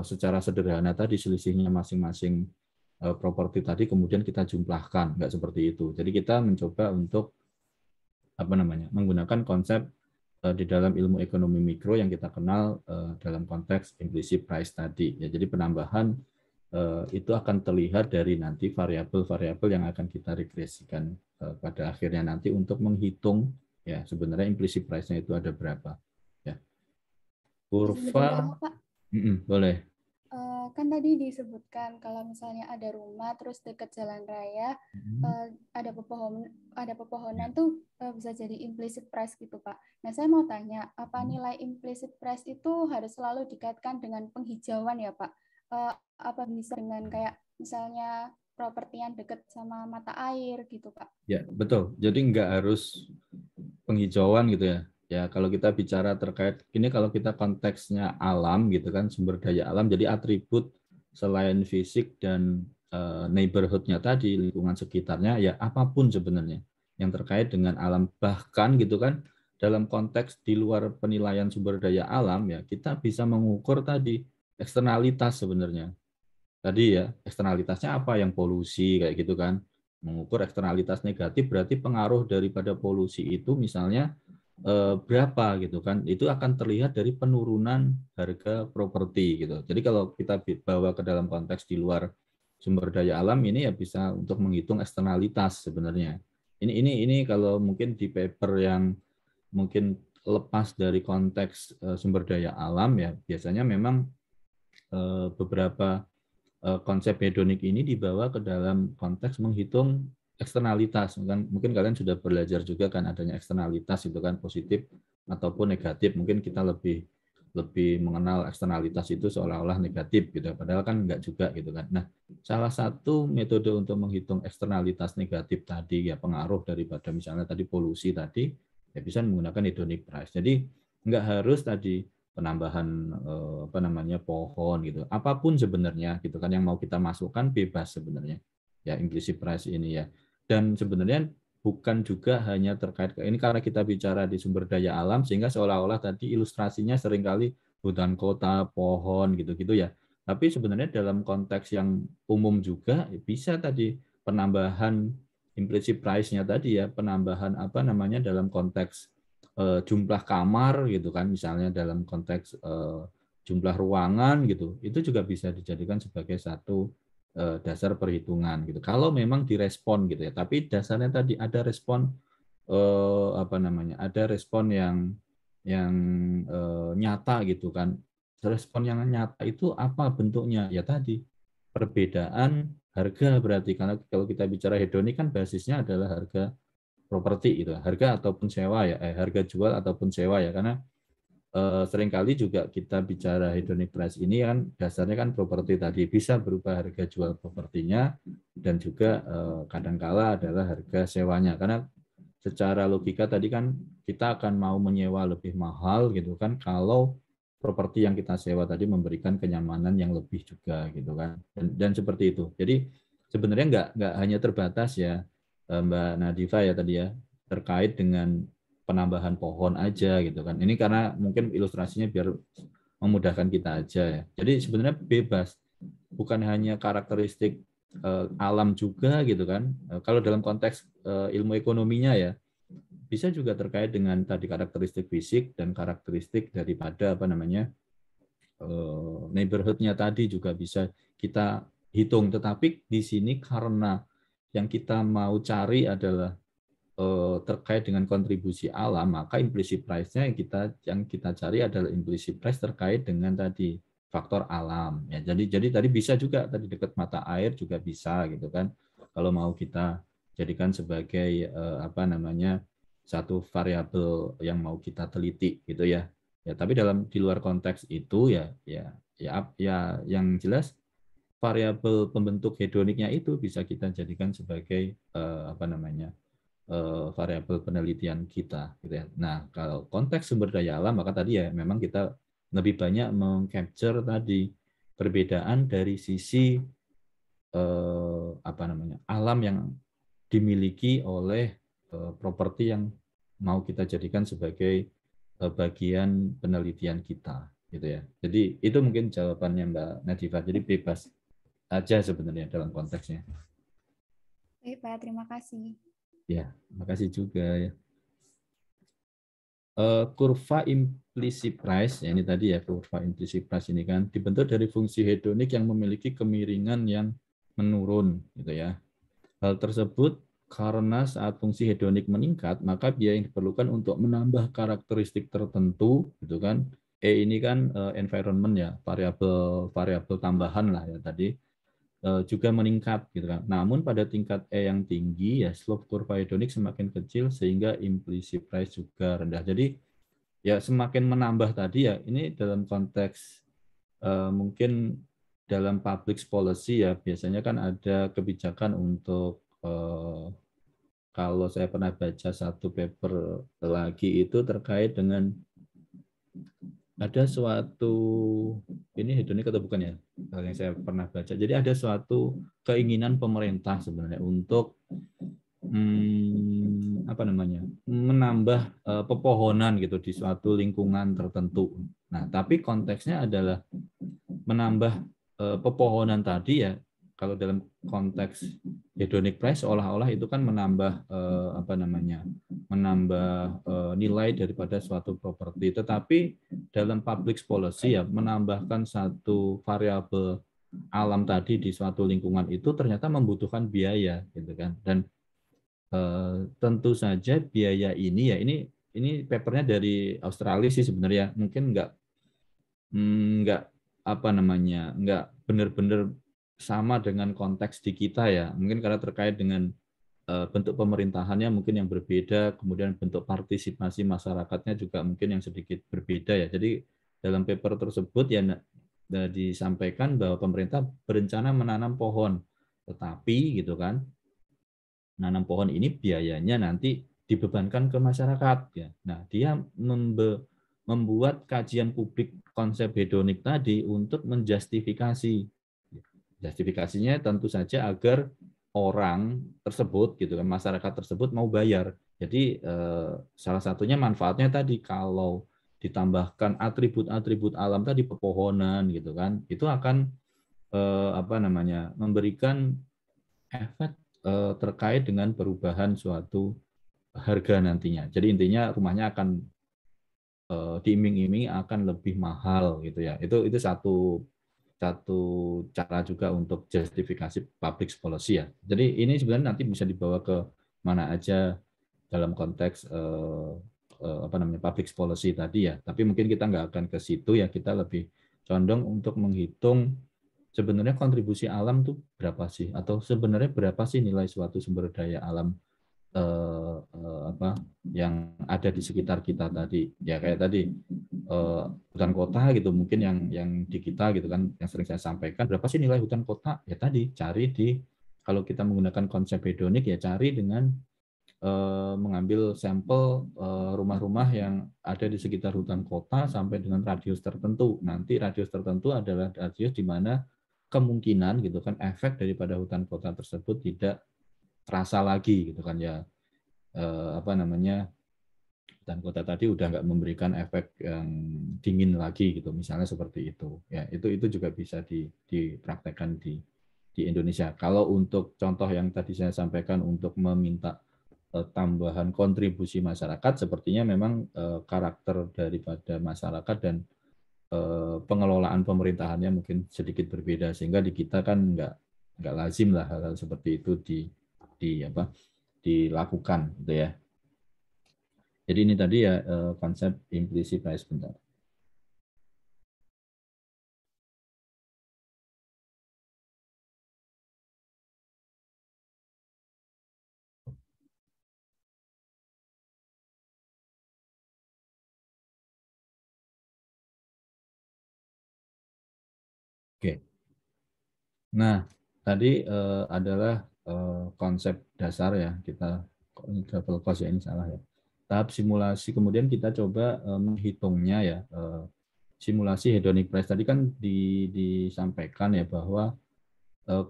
secara sederhana tadi selisihnya masing-masing properti tadi kemudian kita jumlahkan, nggak seperti itu. Jadi kita mencoba untuk menggunakan konsep di dalam ilmu ekonomi mikro yang kita kenal dalam konteks implicit price tadi. Ya, jadi penambahan itu akan terlihat dari nanti variabel-variabel yang akan kita regresikan pada akhirnya nanti untuk menghitung ya sebenarnya implicit price-nya itu ada berapa. Ya. Kurva, boleh. Kan tadi disebutkan kalau misalnya ada rumah terus dekat jalan raya, ada pepohonan tuh bisa jadi implicit price gitu Pak. Nah saya mau tanya, apa nilai implicit price itu harus selalu dikaitkan dengan penghijauan ya Pak? Apa bisa dengan kayak misalnya properti yang dekat sama mata air gitu Pak? Ya betul, jadi nggak harus penghijauan gitu ya. Ya, kalau kita bicara terkait ini, kalau kita konteksnya alam gitu kan, sumber daya alam, jadi atribut selain fisik dan neighborhood-nya tadi, lingkungan sekitarnya, ya apapun sebenarnya yang terkait dengan alam, bahkan gitu kan, dalam konteks di luar penilaian sumber daya alam ya, kita bisa mengukur tadi eksternalitas sebenarnya. Tadi ya, eksternalitasnya apa, yang polusi kayak gitu kan. Mengukur eksternalitas negatif berarti pengaruh daripada polusi itu misalnya berapa gitu kan, itu akan terlihat dari penurunan harga properti gitu. Jadi kalau kita bawa ke dalam konteks di luar sumber daya alam ini ya bisa untuk menghitung eksternalitas sebenarnya. Ini kalau mungkin di paper yang mungkin lepas dari konteks sumber daya alam ya, biasanya memang beberapa konsep hedonik ini dibawa ke dalam konteks menghitung eksternalitas. Mungkin kalian sudah belajar juga kan adanya eksternalitas itu kan, positif ataupun negatif. Mungkin kita lebih mengenal eksternalitas itu seolah-olah negatif gitu, padahal kan enggak juga gitu kan. Nah, salah satu metode untuk menghitung eksternalitas negatif tadi ya, pengaruh daripada misalnya tadi polusi tadi ya, bisa menggunakan hedonic price. Jadi enggak harus tadi penambahan apa namanya pohon gitu. Apapun sebenarnya gitu kan yang mau kita masukkan bebas sebenarnya. Ya implicit price ini ya. Dan sebenarnya bukan juga hanya terkait ini karena kita bicara di sumber daya alam sehingga seolah-olah tadi ilustrasinya seringkali hutan kota, pohon gitu-gitu ya. Tapi sebenarnya dalam konteks yang umum juga bisa tadi penambahan implicit price-nya tadi ya, penambahan apa namanya dalam konteks jumlah kamar gitu kan, misalnya dalam konteks jumlah ruangan gitu, itu juga bisa dijadikan sebagai satu dasar perhitungan gitu. Kalau memang direspon gitu ya, tapi dasarnya tadi ada respon apa namanya, ada respon yang nyata gitu kan. Respon yang nyata itu apa bentuknya? Ya tadi perbedaan harga berarti karena kalau kita bicara hedonik kan basisnya adalah harga properti itu, harga ataupun sewa ya, harga jual ataupun sewa ya, karena seringkali juga kita bicara hedonic price ini kan dasarnya kan properti tadi bisa berupa harga jual propertinya dan juga kadangkala adalah harga sewanya, karena secara logika tadi kan kita akan mau menyewa lebih mahal gitu kan kalau properti yang kita sewa tadi memberikan kenyamanan yang lebih juga gitu kan dan seperti itu. Jadi sebenarnya nggak hanya terbatas ya Mbak Nadifa ya tadi ya terkait dengan penambahan pohon aja gitu kan. Ini karena mungkin ilustrasinya biar memudahkan kita aja ya. Jadi sebenarnya bebas, bukan hanya karakteristik alam juga gitu kan. Kalau dalam konteks ilmu ekonominya ya bisa juga terkait dengan tadi karakteristik fisik dan karakteristik daripada apa namanya neighborhood-nya tadi juga bisa kita hitung. Tetapi di sini karena yang kita mau cari adalah terkait dengan kontribusi alam, maka implicit price-nya yang kita cari adalah implicit price terkait dengan tadi faktor alam. Ya, jadi tadi bisa juga tadi dekat mata air juga bisa gitu kan. Kalau mau kita jadikan sebagai apa namanya satu variabel yang mau kita teliti gitu ya. Ya, tapi di luar konteks itu ya yang jelas variabel pembentuk hedoniknya itu bisa kita jadikan sebagai apa namanya variabel penelitian kita gitu ya. Nah, kalau konteks sumber daya alam maka tadi ya memang kita lebih banyak mengcapture tadi perbedaan dari sisi apa namanya alam yang dimiliki oleh properti yang mau kita jadikan sebagai bagian penelitian kita gitu ya. Jadi itu mungkin jawabannya Mbak Nadifa. Jadi bebas aja sebenarnya dalam konteksnya. Baik, Pak, terima kasih. Ya, makasih juga ya. Kurva implicit price, ya ini tadi ya kurva implicit price ini kan dibentuk dari fungsi hedonik yang memiliki kemiringan yang menurun, gitu ya. Hal tersebut karena saat fungsi hedonik meningkat, maka biaya yang diperlukan untuk menambah karakteristik tertentu, gitu kan. Ini kan environment ya, variabel tambahan lah ya tadi. Juga meningkat gitu kan. Namun pada tingkat E yang tinggi ya slope kurva hedonik semakin kecil sehingga implicit price juga rendah. Jadi ya semakin menambah tadi ya ini dalam konteks mungkin dalam public policy ya biasanya kan ada kebijakan untuk kalau saya pernah baca satu paper lagi itu terkait dengan ada suatu ini hedonik atau bukan ya yang saya pernah baca. Jadi ada suatu keinginan pemerintah sebenarnya untuk apa namanya menambah pepohonan gitu di suatu lingkungan tertentu. Nah, tapi konteksnya adalah menambah pepohonan tadi ya. Kalau dalam konteks hedonic price seolah-olah itu kan menambah apa namanya menambah nilai daripada suatu properti, tetapi dalam public policy ya menambahkan satu variabel alam tadi di suatu lingkungan itu ternyata membutuhkan biaya gitu kan. Dan tentu saja biaya ini ya ini papernya dari Australia sih sebenarnya, mungkin nggak apa namanya nggak benar-benar sama dengan konteks di kita ya, mungkin karena terkait dengan bentuk pemerintahannya mungkin yang berbeda, kemudian bentuk partisipasi masyarakatnya juga mungkin yang sedikit berbeda ya. Jadi dalam paper tersebut ya disampaikan bahwa pemerintah berencana menanam pohon, tetapi gitu kan nanam pohon ini biayanya nanti dibebankan ke masyarakat ya. Nah, dia membuat kajian publik konsep hedonik tadi untuk menjustifikasi. Justifikasinya tentu saja agar orang tersebut gitu kan, masyarakat tersebut mau bayar. Jadi salah satunya manfaatnya tadi kalau ditambahkan atribut-atribut alam tadi, pepohonan gitu kan, itu akan memberikan efek terkait dengan perubahan suatu harga nantinya. Jadi intinya rumahnya akan diiming-iming akan lebih mahal gitu ya. Itu satu cara juga untuk justifikasi public policy ya. Jadi ini sebenarnya nanti bisa dibawa ke mana aja dalam konteks public policy tadi ya. Tapi mungkin kita nggak akan ke situ ya. Kita lebih condong untuk menghitung sebenarnya kontribusi alam tuh berapa sih, atau sebenarnya berapa sih nilai suatu sumber daya alam yang ada di sekitar kita tadi ya, kayak tadi hutan kota gitu mungkin yang di kita gitu kan, yang sering saya sampaikan, berapa sih nilai hutan kota ya, tadi cari di, kalau kita menggunakan konsep hedonik ya cari dengan mengambil sampel rumah-rumah yang ada di sekitar hutan kota sampai dengan radius tertentu. Nanti radius tertentu adalah radius di mana kemungkinan gitu kan efek daripada hutan kota tersebut tidak terasa lagi gitu kan ya, hutan kota tadi udah nggak memberikan efek yang dingin lagi gitu, misalnya seperti itu ya. Itu juga bisa dipraktekkan di Indonesia. Kalau untuk contoh yang tadi saya sampaikan untuk meminta tambahan kontribusi masyarakat, sepertinya memang karakter daripada masyarakat dan pengelolaan pemerintahannya mungkin sedikit berbeda, sehingga di kita kan nggak lazim lah hal-hal seperti itu dilakukan gitu ya. Jadi ini tadi ya konsep implicit price. Bentar. Oke. Nah, tadi adalah konsep dasar ya, kita travel cost ya, ini salah ya. Tahap simulasi, kemudian kita coba menghitungnya ya. Simulasi hedonic price tadi kan disampaikan ya bahwa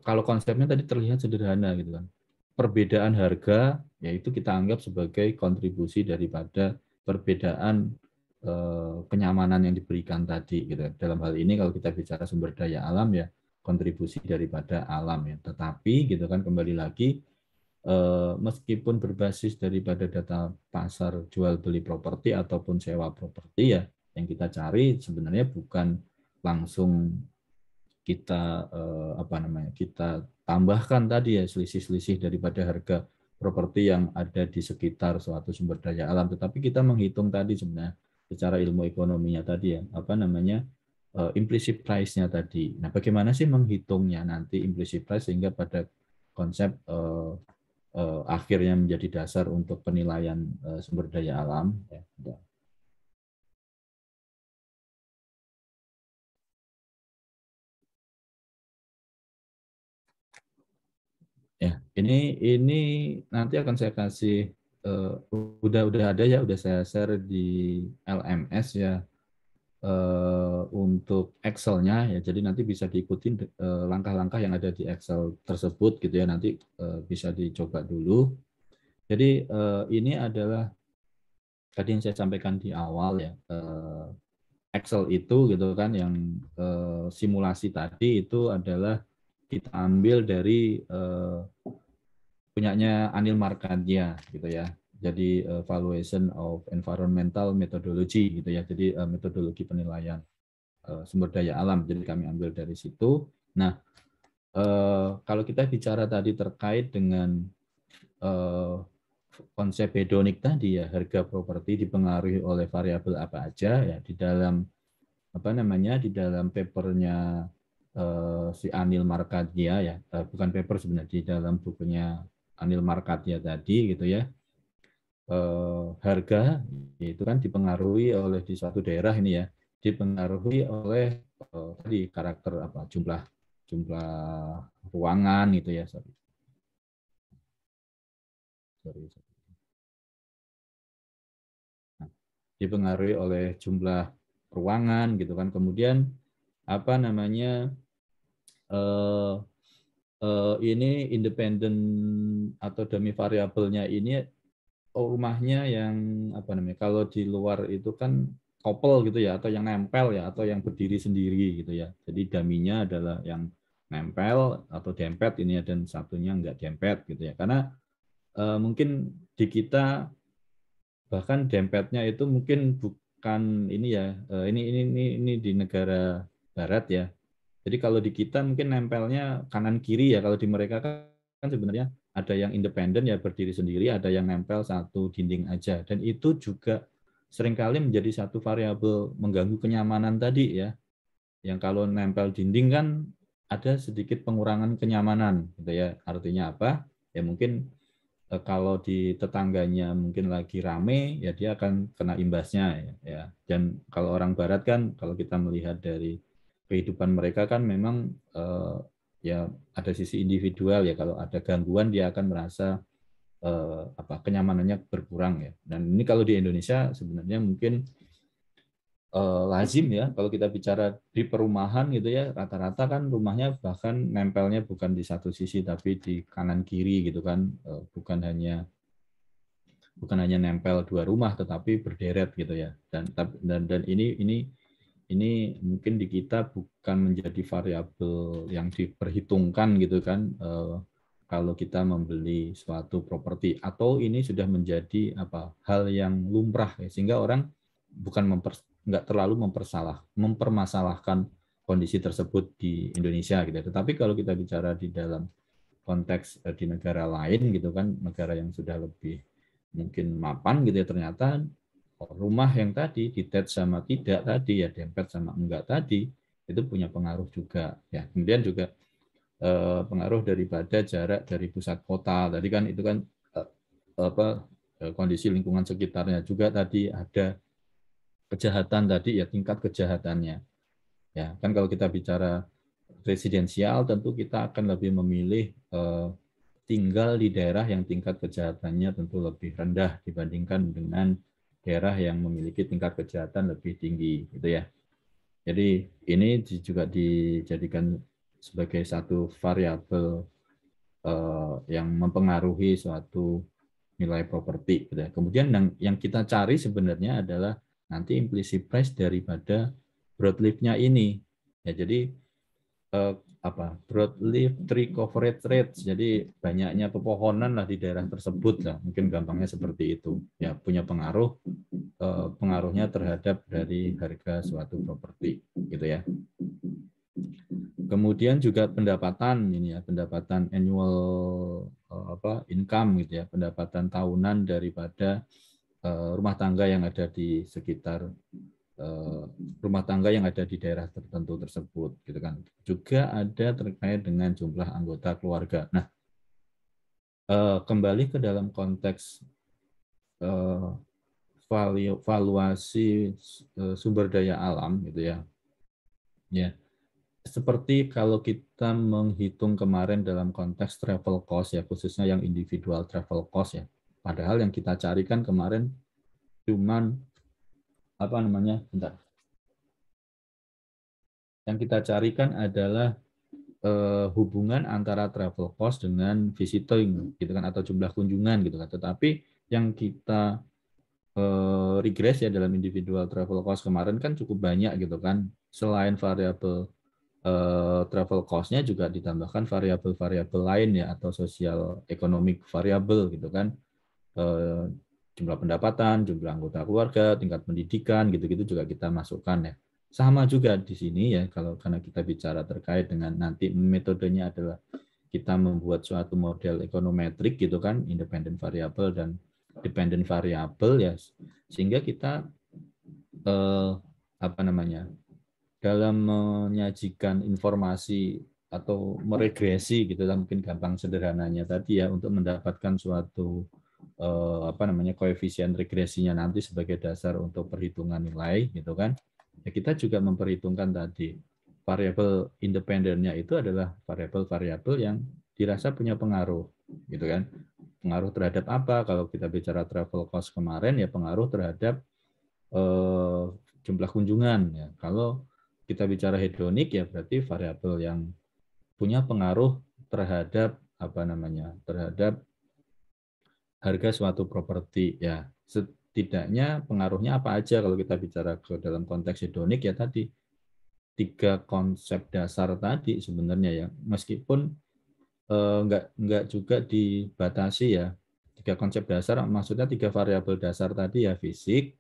kalau konsepnya tadi terlihat sederhana gitu kan. Perbedaan harga yaitu kita anggap sebagai kontribusi daripada perbedaan kenyamanan yang diberikan tadi gitu. Dalam hal ini kalau kita bicara sumber daya alam ya kontribusi daripada alam ya. Tetapi gitu kan, kembali lagi meskipun berbasis daripada data pasar jual beli properti ataupun sewa properti ya, yang kita cari sebenarnya bukan langsung kita kita tambahkan tadi ya selisih-selisih daripada harga properti yang ada di sekitar suatu sumber daya alam, tetapi kita menghitung tadi sebenarnya secara ilmu ekonominya tadi ya, implicit price-nya tadi. Nah, bagaimana sih menghitungnya nanti implicit price sehingga pada konsep akhirnya menjadi dasar untuk penilaian sumber daya alam ya. Ya, ini nanti akan saya kasih udah ada ya, udah saya share di LMS ya untuk Excel-nya ya. Jadi nanti bisa diikutin langkah-langkah yang ada di Excel tersebut gitu ya. Nanti bisa dicoba dulu. Jadi ini adalah tadi yang saya sampaikan di awal ya. Excel itu gitu kan yang simulasi tadi itu adalah kita ambil dari punyanya Anil Markandia gitu ya. Jadi Valuation of Environmental Methodology gitu ya. Jadi metodologi penilaian sumber daya alam. Jadi kami ambil dari situ. Nah, kalau kita bicara tadi terkait dengan konsep hedonik tadi ya, harga properti dipengaruhi oleh variabel apa aja ya, di dalam di dalam papernya si Anil Markandia ya, bukan paper sebenarnya, di dalam bukunya Anil Markandia tadi gitu ya. Harga itu kan dipengaruhi oleh di suatu daerah ini ya, dipengaruhi oleh tadi karakter jumlah ruangan gitu ya. Sorry. Nah, dipengaruhi oleh jumlah ruangan gitu kan. Kemudian apa namanya ini independen atau dummy variabelnya ini rumahnya yang apa namanya, kalau di luar itu kan couple gitu ya, atau yang nempel ya, atau yang berdiri sendiri gitu ya. Jadi daminya adalah yang nempel atau dempet ini ya, dan satunya enggak dempet gitu ya. Karena mungkin di kita bahkan dempetnya itu mungkin bukan ini ya, ini di negara barat ya. Jadi kalau di kita mungkin nempelnya kanan kiri ya, kalau di mereka kan sebenarnya ada yang independen ya berdiri sendiri, ada yang nempel satu dinding aja, dan itu juga seringkali menjadi satu variabel mengganggu kenyamanan tadi ya. Yang kalau nempel dinding kan ada sedikit pengurangan kenyamanan gitu ya. Artinya apa? Ya mungkin kalau di tetangganya mungkin lagi rame ya dia akan kena imbasnya ya. Dan kalau orang barat kan kalau kita melihat dari kehidupan mereka kan memang ya ada sisi individual ya, kalau ada gangguan dia akan merasa kenyamanannya berkurang ya. Dan ini kalau di Indonesia sebenarnya mungkin lazim ya, kalau kita bicara di perumahan gitu ya, rata-rata kan rumahnya bahkan nempelnya bukan di satu sisi tapi di kanan kiri gitu kan, bukan hanya nempel dua rumah tetapi berderet gitu ya. Dan ini mungkin di kita bukan menjadi variabel yang diperhitungkan gitu kan, kalau kita membeli suatu properti, atau ini sudah menjadi hal yang lumrah ya, sehingga orang bukan nggak terlalu mempermasalahkan kondisi tersebut di Indonesia gitu. Tetapi kalau kita bicara di dalam konteks di negara lain gitu kan, negara yang sudah lebih mungkin mapan gitu ya, ternyata rumah yang tadi detached sama tidak tadi ya, dempet sama enggak tadi, itu punya pengaruh juga ya. Kemudian juga pengaruh daripada jarak dari pusat kota tadi kan, itu kan kondisi lingkungan sekitarnya juga, tadi ada kejahatan tadi ya, tingkat kejahatannya ya kan. Kalau kita bicara residensial tentu kita akan lebih memilih tinggal di daerah yang tingkat kejahatannya tentu lebih rendah dibandingkan dengan daerah yang memiliki tingkat kejahatan lebih tinggi gitu ya. Jadi ini juga dijadikan sebagai satu variabel yang mempengaruhi suatu nilai properti gitu ya. Kemudian yang kita cari sebenarnya adalah nanti implicit price daripada broadleaf-nya ini ya. Jadi broadleaf tree coverage rate, jadi banyaknya pepohonan lah di daerah tersebut lah, mungkin gampangnya seperti itu ya, punya pengaruhnya terhadap dari harga suatu properti gitu ya. Kemudian juga pendapatan ini ya, pendapatan annual income gitu ya, pendapatan tahunan daripada rumah tangga yang ada di sekitar rumah tangga yang ada di daerah tertentu tersebut gitu kan. Juga ada terkait dengan jumlah anggota keluarga. Nah, kembali ke dalam konteks valuasi sumber daya alam gitu ya. Ya. Seperti kalau kita menghitung kemarin dalam konteks travel cost ya, khususnya yang individual travel cost ya. Padahal yang kita carikan kemarin cuman yang kita carikan adalah hubungan antara travel cost dengan visiting gitu kan, atau jumlah kunjungan gitu kan. Tetapi yang kita regress ya dalam individual travel cost kemarin kan cukup banyak gitu kan. Selain variabel travel cost-nya juga ditambahkan variabel-variabel lain ya, atau social economic variable gitu kan. Jumlah pendapatan, jumlah anggota keluarga, tingkat pendidikan gitu-gitu juga kita masukkan ya. Sama juga di sini ya, karena kita bicara terkait dengan nanti metodenya adalah kita membuat suatu model ekonometrik gitu kan, independent variable dan dependent variable ya, sehingga kita dalam menyajikan informasi atau meregresi gitu lah, mungkin gampang sederhananya tadi ya, untuk mendapatkan suatu koefisien regresinya nanti sebagai dasar untuk perhitungan nilai gitu kan. Ya, kita juga memperhitungkan tadi variabel independennya itu adalah variabel-variabel yang dirasa punya pengaruh gitu kan. Pengaruh terhadap apa? Kalau kita bicara travel cost kemarin ya pengaruh terhadap jumlah kunjungan ya. Kalau kita bicara hedonik ya berarti variabel yang punya pengaruh terhadap terhadap harga suatu properti ya. Setidaknya pengaruhnya apa aja kalau kita bicara ke dalam konteks hedonik ya tadi 3 konsep dasar tadi sebenarnya ya, meskipun enggak juga dibatasi ya. 3 konsep dasar maksudnya 3 variabel dasar tadi ya, fisik,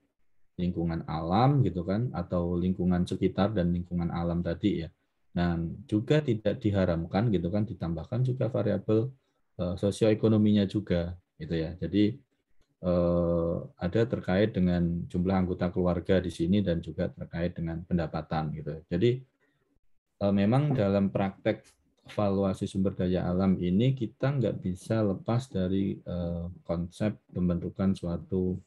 lingkungan alam gitu kan, atau lingkungan sekitar dan lingkungan alam tadi ya. Dan juga tidak diharamkan gitu kan, ditambahkan juga variabel sosioekonominya juga gitu ya. Jadi ada terkait dengan jumlah anggota keluarga di sini dan juga terkait dengan pendapatan gitu. Jadi memang dalam praktek evaluasi sumber daya alam ini kita nggak bisa lepas dari konsep pembentukan suatu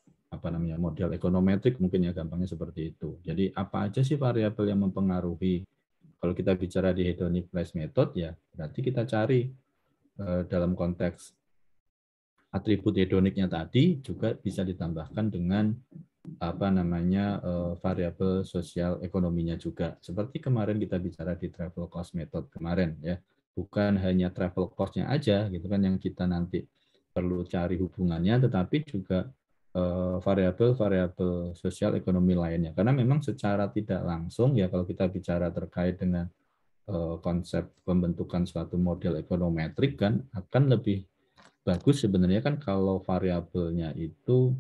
model ekonometrik, mungkin ya gampangnya seperti itu. Jadi apa aja sih variabel yang mempengaruhi? Kalau kita bicara di hedonic price method ya berarti kita cari dalam konteks atribut hedoniknya tadi juga bisa ditambahkan dengan variabel sosial ekonominya juga. Seperti kemarin kita bicara di travel cost method kemarin ya. Bukan hanya travel cost-nya aja gitu kan yang kita nanti perlu cari hubungannya, tetapi juga variabel-variabel sosial ekonomi lainnya. Karena memang secara tidak langsung ya kalau kita bicara terkait dengan konsep pembentukan suatu model ekonometrik kan akan lebih bagus sebenarnya kan kalau variabelnya itu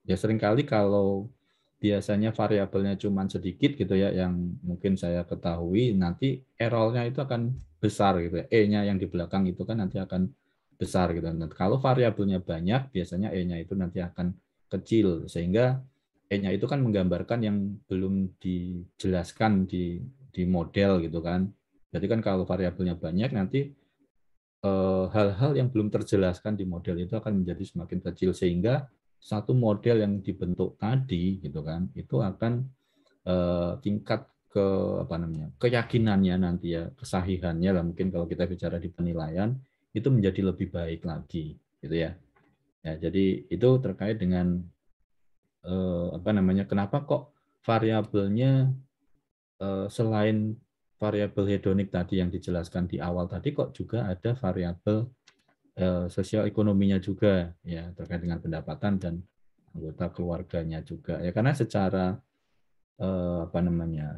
ya seringkali kalau biasanya variabelnya cuma sedikit gitu ya yang mungkin saya ketahui nanti errornya itu akan besar gitu ya. E-nya yang di belakang itu kan nanti akan besar gitu. Dan kalau variabelnya banyak biasanya E-nya itu nanti akan kecil sehingga E-nya itu kan menggambarkan yang belum dijelaskan di model gitu kan. Jadi kan kalau variabelnya banyak nanti hal-hal yang belum terjelaskan di model itu akan menjadi semakin kecil sehingga satu model yang dibentuk tadi gitu kan itu akan tingkat keyakinannya nanti ya, kesahihannya lah mungkin kalau kita bicara di penilaian itu menjadi lebih baik lagi gitu ya. Ya jadi itu terkait dengan kenapa kok variabelnya selain variabel hedonik tadi yang dijelaskan di awal tadi kok juga ada variabel sosial ekonominya juga ya terkait dengan pendapatan dan anggota keluarganya juga ya karena secara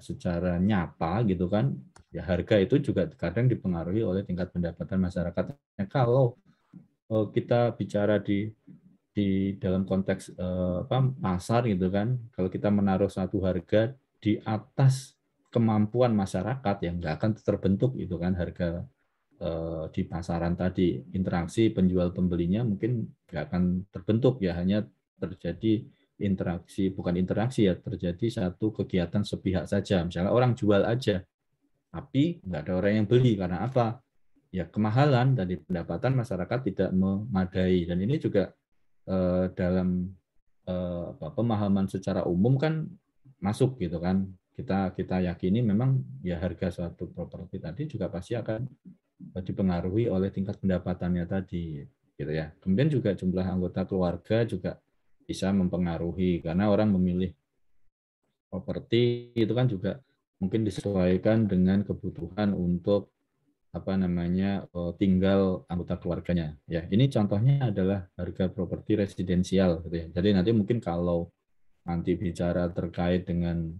secara nyata gitu kan ya harga itu juga kadang dipengaruhi oleh tingkat pendapatan masyarakat. Ya, kalau kita bicara di dalam konteks pasar gitu kan kalau kita menaruh satu harga di atas kemampuan masyarakat yang nggak akan terbentuk itu kan harga di pasaran tadi interaksi penjual pembelinya mungkin nggak akan terbentuk ya hanya terjadi bukan interaksi ya terjadi satu kegiatan sepihak saja misalnya orang jual aja tapi nggak ada orang yang beli karena apa ya kemahalan dan pendapatan masyarakat tidak memadai dan ini juga dalam pemahaman secara umum kan masuk gitu kan kita yakini memang ya harga suatu properti tadi juga pasti akan dipengaruhi oleh tingkat pendapatannya tadi gitu ya. Kemudian juga jumlah anggota keluarga juga bisa mempengaruhi karena orang memilih properti itu kan juga mungkin disesuaikan dengan kebutuhan untuk tinggal anggota keluarganya. Ya, ini contohnya adalah harga properti residensial gitu ya. Jadi nanti mungkin kalau nanti bicara terkait dengan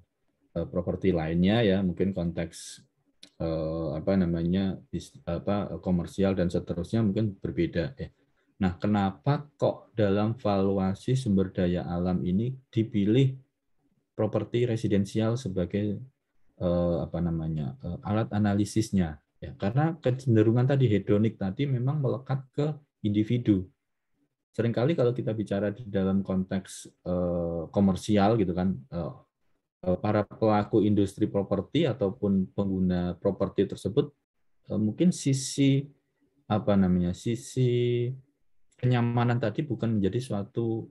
properti lainnya ya, mungkin konteks komersial dan seterusnya mungkin berbeda ya. Nah, kenapa kok dalam valuasi sumber daya alam ini dipilih properti residensial sebagai alat analisisnya? Ya, karena kecenderungan tadi hedonik tadi memang melekat ke individu. Seringkali kalau kita bicara di dalam konteks komersial gitu kan, para pelaku industri properti ataupun pengguna properti tersebut mungkin sisi kenyamanan tadi bukan menjadi suatu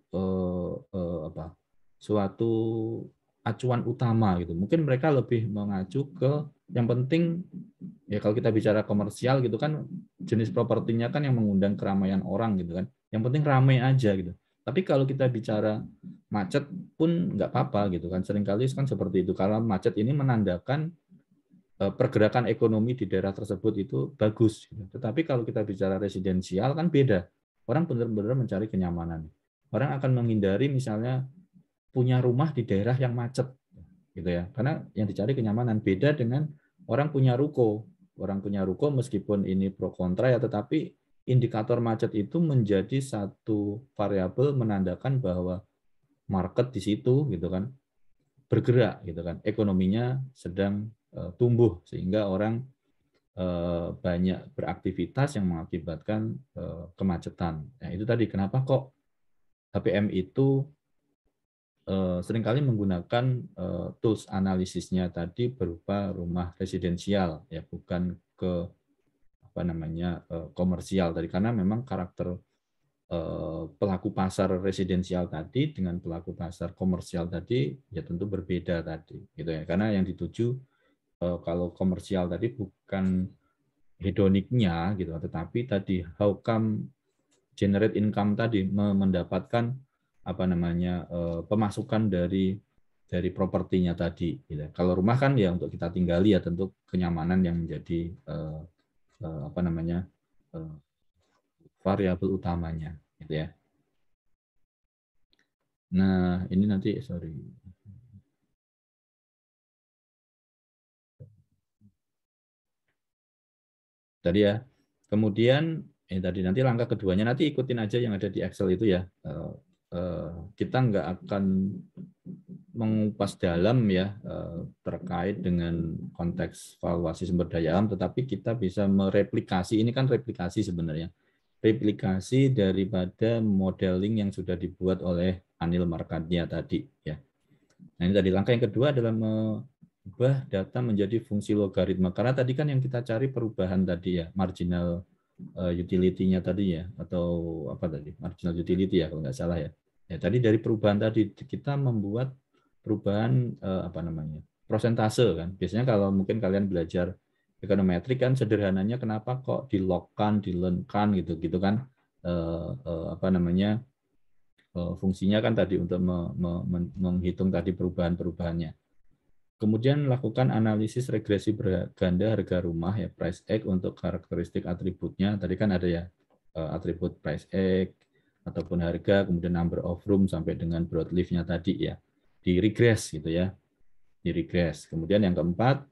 acuan utama gitu. Mungkin mereka lebih mengacu ke yang penting ya kalau kita bicara komersial gitu kan jenis propertinya kan yang mengundang keramaian orang gitu kan. Yang penting ramai aja gitu. Tapi kalau kita bicara macet pun nggak apa-apa gitu kan. Seringkali kan seperti itu. Kalau macet ini menandakan pergerakan ekonomi di daerah tersebut itu bagus. Tetapi kalau kita bicara residensial kan beda. Orang benar-benar mencari kenyamanan. Orang akan menghindari misalnya punya rumah di daerah yang macet, gitu ya. Karena yang dicari kenyamanan. Beda dengan orang punya ruko. Orang punya ruko meskipun ini pro kontra ya, tetapi indikator macet itu menjadi satu variabel menandakan bahwa market di situ gitu kan bergerak gitu kan, ekonominya sedang tumbuh sehingga orang banyak beraktivitas yang mengakibatkan kemacetan. Nah, itu tadi kenapa kok HPM itu seringkali menggunakan tools analisisnya tadi berupa rumah residensial ya, bukan ke komersial tadi, karena memang karakter pelaku pasar residensial tadi dengan pelaku pasar komersial tadi ya tentu berbeda tadi gitu ya, karena yang dituju kalau komersial tadi bukan hedoniknya gitu, tetapi tadi how come generate income tadi, mendapatkan pemasukan dari propertinya tadi gitu. Kalau rumah kan ya untuk kita tinggali ya, tentu kenyamanan yang menjadi variabel utamanya gitu ya. Nah, ini nanti tadi ya. Kemudian tadi nanti langkah keduanya nanti ikutin aja yang ada di Excel itu ya. Kita nggak akan mengupas dalam ya terkait dengan konteks valuasi sumber daya alam, tetapi kita bisa mereplikasi, ini kan replikasi sebenarnya, replikasi daripada modeling yang sudah dibuat oleh Anil Markandia tadi ya. Nah, ini tadi langkah yang kedua adalah mengubah data menjadi fungsi logaritma, karena tadi kan yang kita cari perubahan tadi ya, marginal utility-nya tadi ya, atau apa tadi, marginal utility ya kalau nggak salah ya. Ya tadi dari perubahan tadi kita membuat perubahan prosentase kan. Biasanya kalau mungkin kalian belajar ekonometrik kan sederhananya kenapa kok di-log-kan, di-learn-kan gitu kan, fungsinya kan tadi untuk menghitung tadi perubahan-perubahannya. Kemudian lakukan analisis regresi berganda harga rumah ya, price egg untuk karakteristik atributnya. Tadi kan ada ya atribut price egg ataupun harga, kemudian number of room sampai dengan broadleaf-nya tadi ya. Di regress gitu ya. Di regress. Kemudian yang keempat,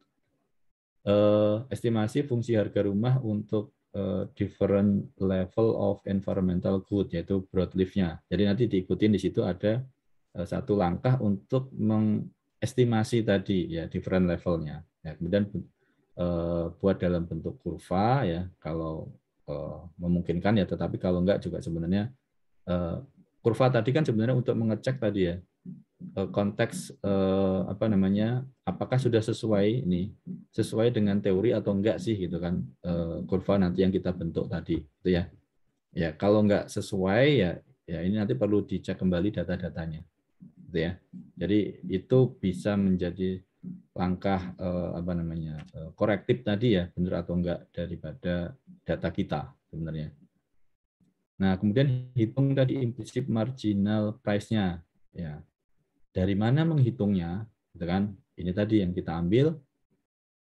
estimasi fungsi harga rumah untuk different level of environmental good, yaitu broadleaf-nya. Jadi nanti diikutin di situ ada satu langkah untuk estimasi tadi ya different levelnya ya, kemudian buat dalam bentuk kurva ya kalau memungkinkan ya, tetapi kalau enggak juga sebenarnya kurva tadi kan sebenarnya untuk mengecek tadi ya konteks apakah sudah sesuai dengan teori atau enggak sih gitu kan, kurva nanti yang kita bentuk tadi itu ya. Ya kalau enggak sesuai ya ini nanti perlu dicek kembali data-datanya gitu ya. Jadi itu bisa menjadi langkah korektif tadi ya, benar atau enggak daripada data kita sebenarnya. Nah, kemudian hitung tadi implicit marginal price-nya ya. Dari mana menghitungnya? Gitu kan? Ini tadi yang kita ambil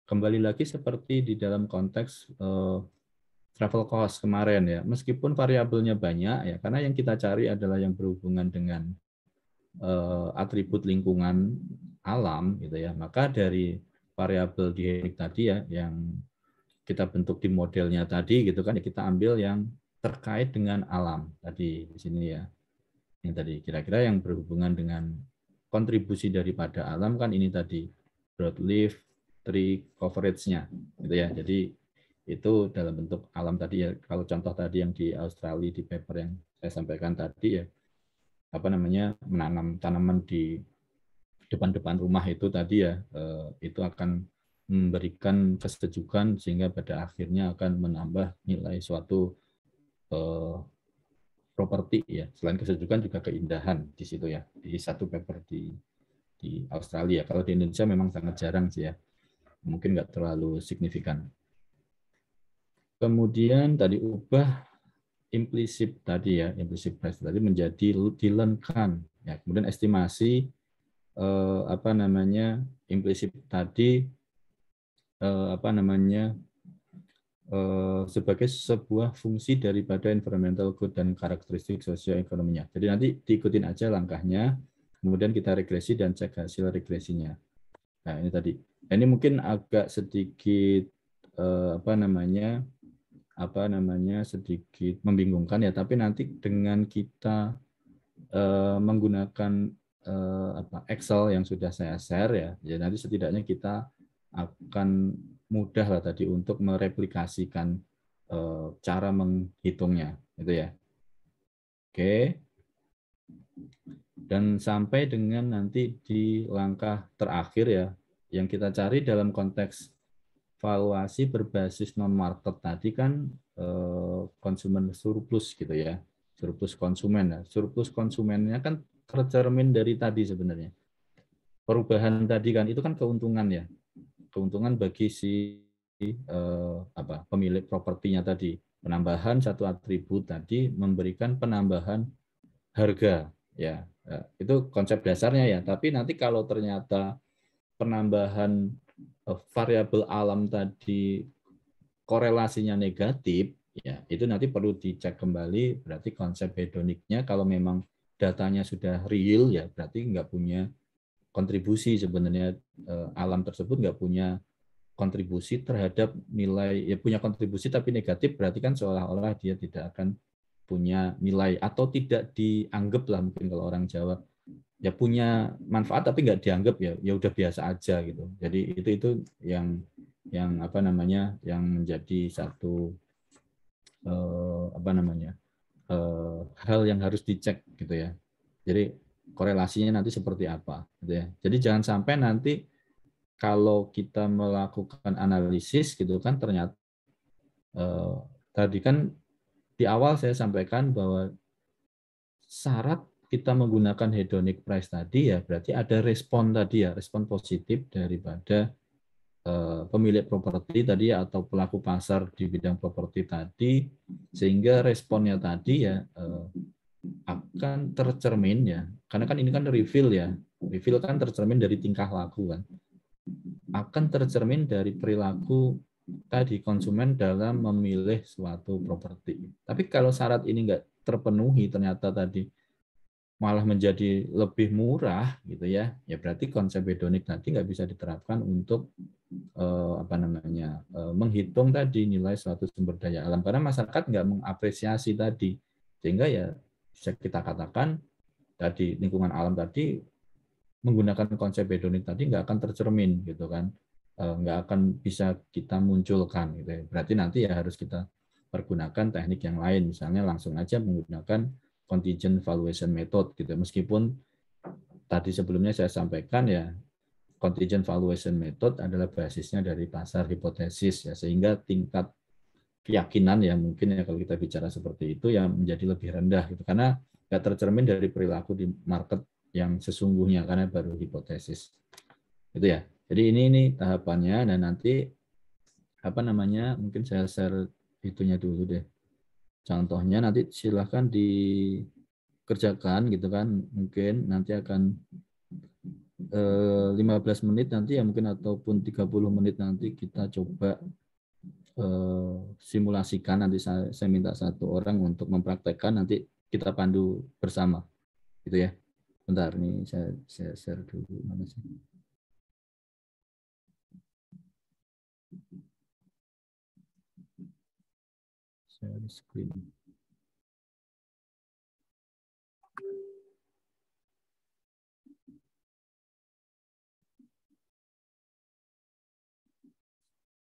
kembali lagi seperti di dalam konteks travel cost kemarin ya. Meskipun variabelnya banyak ya, karena yang kita cari adalah yang berhubungan dengan atribut lingkungan alam gitu ya, maka dari variabel dienik tadi ya yang kita bentuk di modelnya tadi gitu kan ya, kita ambil yang terkait dengan alam tadi di sini ya. Ini tadi kira-kira yang berhubungan dengan kontribusi daripada alam kan ini tadi broadleaf tree coverage-nya gitu ya. Jadi itu dalam bentuk alam tadi ya. Kalau contoh tadi yang di Australia di paper yang saya sampaikan tadi ya, menanam tanaman di depan-depan rumah itu tadi ya, itu akan memberikan kesejukan sehingga pada akhirnya akan menambah nilai suatu properti ya. Selain kesejukan juga keindahan di situ ya, di satu paper di Australia. Kalau di Indonesia memang sangat jarang sih ya, mungkin nggak terlalu signifikan. Kemudian tadi ubah implisit tadi ya, implicit price tadi menjadi dilenkan. Ya, kemudian estimasi implisit tadi sebagai sebuah fungsi daripada environmental good dan karakteristik sosioekonominya. Jadi nanti diikutin aja langkahnya, kemudian kita regresi dan cek hasil regresinya. Nah ini tadi. Ini mungkin agak sedikit sedikit membingungkan ya. Tapi nanti dengan kita menggunakan Excel yang sudah saya share ya nanti setidaknya kita akan mudah lah tadi untuk mereplikasikan cara menghitungnya, gitu ya. Oke. Dan sampai dengan nanti di langkah terakhir ya, yang kita cari dalam konteks valuasi berbasis non-market tadi kan konsumen surplus gitu ya, surplus konsumen. Nah, surplus konsumennya kan tercermin dari tadi sebenarnya. Perubahan tadi kan itu kan keuntungan ya. Keuntungan bagi si pemilik propertinya tadi. Penambahan satu atribut tadi memberikan penambahan harga ya. Itu konsep dasarnya ya. Tapi nanti kalau ternyata penambahan variabel alam tadi korelasinya negatif ya, itu nanti perlu dicek kembali. Berarti konsep hedoniknya kalau memang datanya sudah real ya berarti nggak punya kontribusi sebenarnya, alam tersebut nggak punya kontribusi terhadap nilai, ya punya kontribusi tapi negatif, berarti kan seolah-olah dia tidak akan punya nilai atau tidak dianggap lah, mungkin kalau orang Jawa ya punya manfaat tapi nggak dianggap ya udah biasa aja gitu. Jadi itu yang yang menjadi satu hal yang harus dicek gitu ya. Jadi korelasinya nanti seperti apa gitu ya. Jadi jangan sampai nanti kalau kita melakukan analisis gitu kan ternyata tadi kan di awal saya sampaikan bahwa syarat kita menggunakan hedonic price tadi ya berarti ada respon tadi ya, respon positif daripada pemilik properti tadi atau pelaku pasar di bidang properti tadi, sehingga responnya tadi ya akan tercermin ya, karena kan ini kan reveal ya, reveal kan tercermin dari tingkah laku kan, akan tercermin dari perilaku tadi konsumen dalam memilih suatu properti. Tapi kalau syarat ini nggak terpenuhi ternyata tadi malah menjadi lebih murah gitu ya, ya berarti konsep hedonik tadi nggak bisa diterapkan untuk menghitung tadi nilai suatu sumber daya alam, karena masyarakat nggak mengapresiasi tadi, sehingga ya bisa kita katakan tadi lingkungan alam tadi menggunakan konsep hedonik tadi nggak akan tercermin gitu kan, nggak akan bisa kita munculkan gitu ya. Berarti nanti ya harus kita pergunakan teknik yang lain, misalnya langsung aja menggunakan contingent valuation method gitu. Meskipun tadi sebelumnya saya sampaikan ya contingent valuation method adalah basisnya dari pasar hipotesis ya, sehingga tingkat keyakinan ya mungkin ya kalau kita bicara seperti itu ya menjadi lebih rendah gitu, karena nggak tercermin dari perilaku di market yang sesungguhnya karena baru hipotesis itu ya. Jadi ini tahapannya, dan nanti mungkin saya share itunya dulu deh. Contohnya nanti silahkan dikerjakan gitu kan, mungkin nanti akan 15 menit nanti ya mungkin ataupun 30 menit nanti kita coba simulasikan, nanti saya minta satu orang untuk mempraktekkan, nanti kita pandu bersama gitu ya. Bentar nih saya share dulu mana sih. Share screen.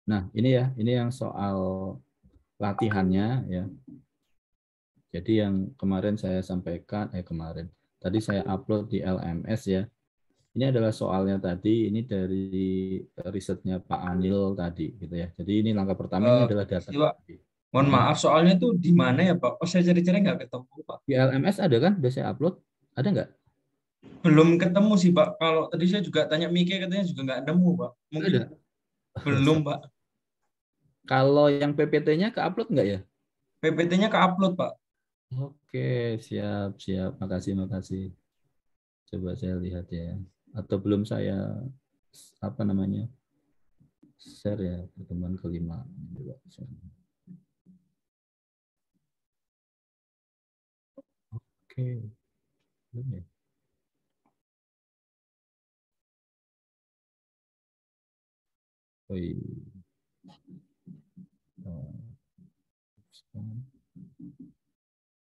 Nah, ini yang soal latihannya ya. Jadi yang kemarin saya sampaikan, tadi saya upload di LMS ya. Ini adalah soalnya tadi, ini dari risetnya Pak Anil tadi gitu ya. Jadi ini langkah pertama ini adalah data. Mohon maaf, soalnya tuh di mana ya Pak? Oh, saya cari-cari nggak ketemu Pak. Di LMS ada kan? Udah saya upload? Ada nggak? Belum ketemu sih Pak. Kalau tadi saya juga tanya Mike, katanya juga nggak nemu Pak. Mungkin ada. Belum Pak. Kalau yang PPT-nya ke-upload nggak ya? PPT-nya ke-upload, Pak. Oke, siap, siap. Makasih. Coba saya lihat ya. Atau belum saya apa namanya share ya pertemuan kelima. Oke, belum ya.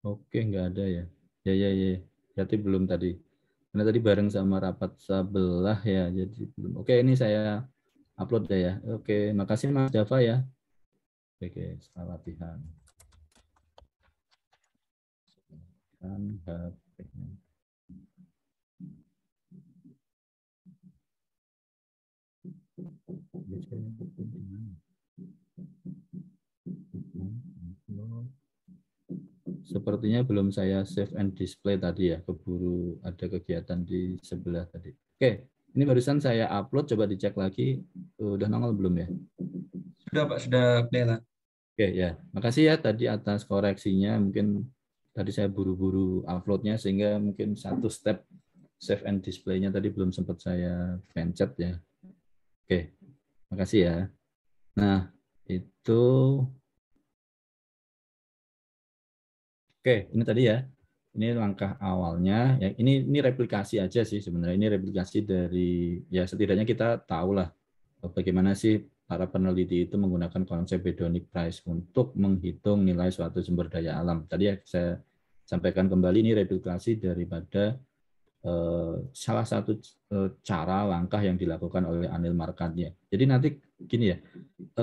Oke, nggak ada ya. Ya. Berarti belum tadi. Karena tadi bareng sama rapat sebelah ya, jadi belum. Oke, ini saya upload ya. Oke, makasih Mas Java ya. Oke, selamat latihan. Sepertinya belum saya save and display tadi ya, keburu ada kegiatan di sebelah tadi. Oke, ini barusan saya upload, coba dicek lagi, udah nongol belum ya? Sudah Pak, sudah kelihatan. Oke ya, makasih ya tadi atas koreksinya, mungkin tadi saya buru-buru uploadnya sehingga mungkin satu step save and display-nya tadi belum sempat saya pencet ya. Oke, makasih ya. Nah, itu oke, ini tadi ya. Ini langkah awalnya. Ya, ini replikasi aja sih sebenarnya. Ini replikasi dari ya setidaknya kita tahu lah bagaimana sih para peneliti itu menggunakan konsep hedonic price untuk menghitung nilai suatu sumber daya alam. Tadi ya saya sampaikan kembali ini replikasi daripada salah satu cara langkah yang dilakukan oleh Anil Markantnya. Jadi nanti gini ya,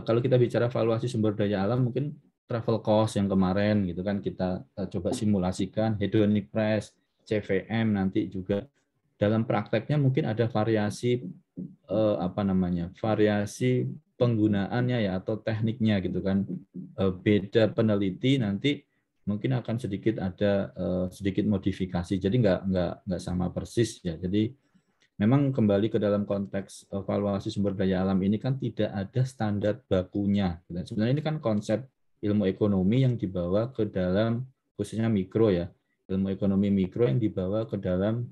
kalau kita bicara valuasi sumber daya alam mungkin travel cost yang kemarin gitu kan kita coba simulasikan hedonic price, CVM nanti juga dalam prakteknya mungkin ada variasi variasi penggunaannya ya atau tekniknya gitu kan. Beda peneliti nanti mungkin akan sedikit ada sedikit modifikasi. Jadi nggak sama persis ya. Jadi memang kembali ke dalam konteks evaluasi sumber daya alam ini kan tidak ada standar bakunya. Sebenarnya ini kan konsep ilmu ekonomi yang dibawa ke dalam khususnya mikro ya, ilmu ekonomi mikro yang dibawa ke dalam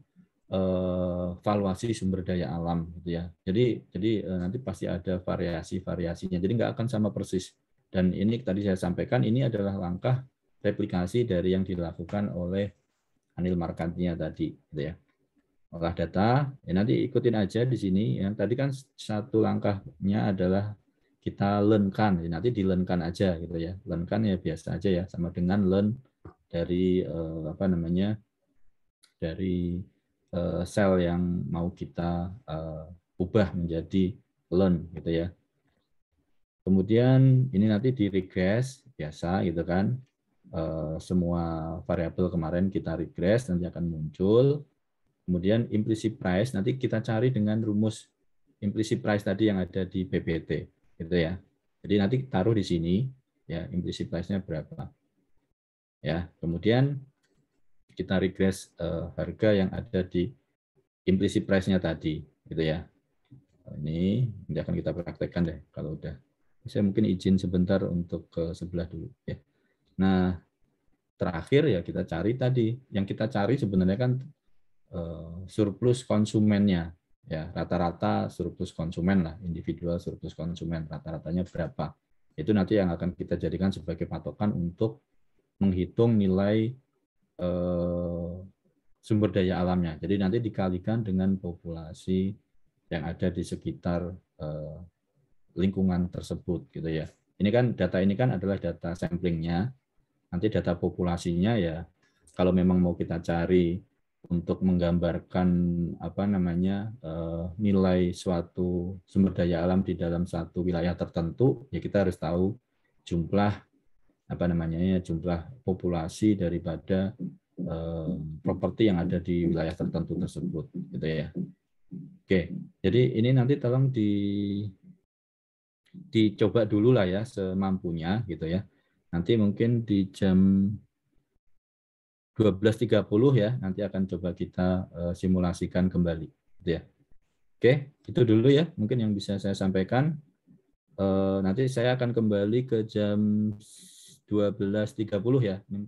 valuasi sumber daya alam gitu ya. Jadi nanti pasti ada variasinya. Jadi nggak akan sama persis. Dan ini tadi saya sampaikan ini adalah langkah replikasi dari yang dilakukan oleh Anil Markantnya tadi gitu ya. Olah data, ya nanti ikutin aja di sini. Yang tadi kan satu langkahnya adalah kita learn-kan, ya, nanti di-learn-kan aja gitu ya. Learn-kan ya biasa aja ya, sama dengan learn dari dari sel yang mau kita ubah menjadi learn gitu ya. Kemudian ini nanti di regress biasa gitu kan. Semua variabel kemarin kita regress nanti akan muncul. Kemudian implicit price nanti kita cari dengan rumus implicit price tadi yang ada di PPT gitu ya. Jadi nanti taruh di sini ya implicit price-nya berapa. Ya, kemudian kita regress harga yang ada di implicit price-nya tadi gitu ya. Ini akan kita praktekkan deh kalau udah. Saya mungkin izin sebentar untuk ke sebelah dulu ya. Nah, terakhir ya kita cari tadi. Yang kita cari sebenarnya kan surplus konsumennya ya, rata-rata surplus konsumen lah, individual surplus konsumen rata-ratanya berapa. Itu nanti yang akan kita jadikan sebagai patokan untuk menghitung nilai sumber daya alamnya. Jadi nanti dikalikan dengan populasi yang ada di sekitar lingkungan tersebut gitu ya. Ini kan data ini kan adalah data samplingnya. Nanti data populasinya ya kalau memang mau kita cari untuk menggambarkan nilai suatu sumber daya alam di dalam satu wilayah tertentu ya kita harus tahu jumlah jumlah populasi daripada properti yang ada di wilayah tertentu tersebut gitu ya. Oke, jadi ini nanti tolong dicoba dulu lah ya semampunya gitu ya. Nanti mungkin di jam 12.30 ya, nanti akan coba kita simulasikan kembali. Gitu ya. Oke, itu dulu ya, mungkin yang bisa saya sampaikan. Nanti saya akan kembali ke jam 12.30 ya.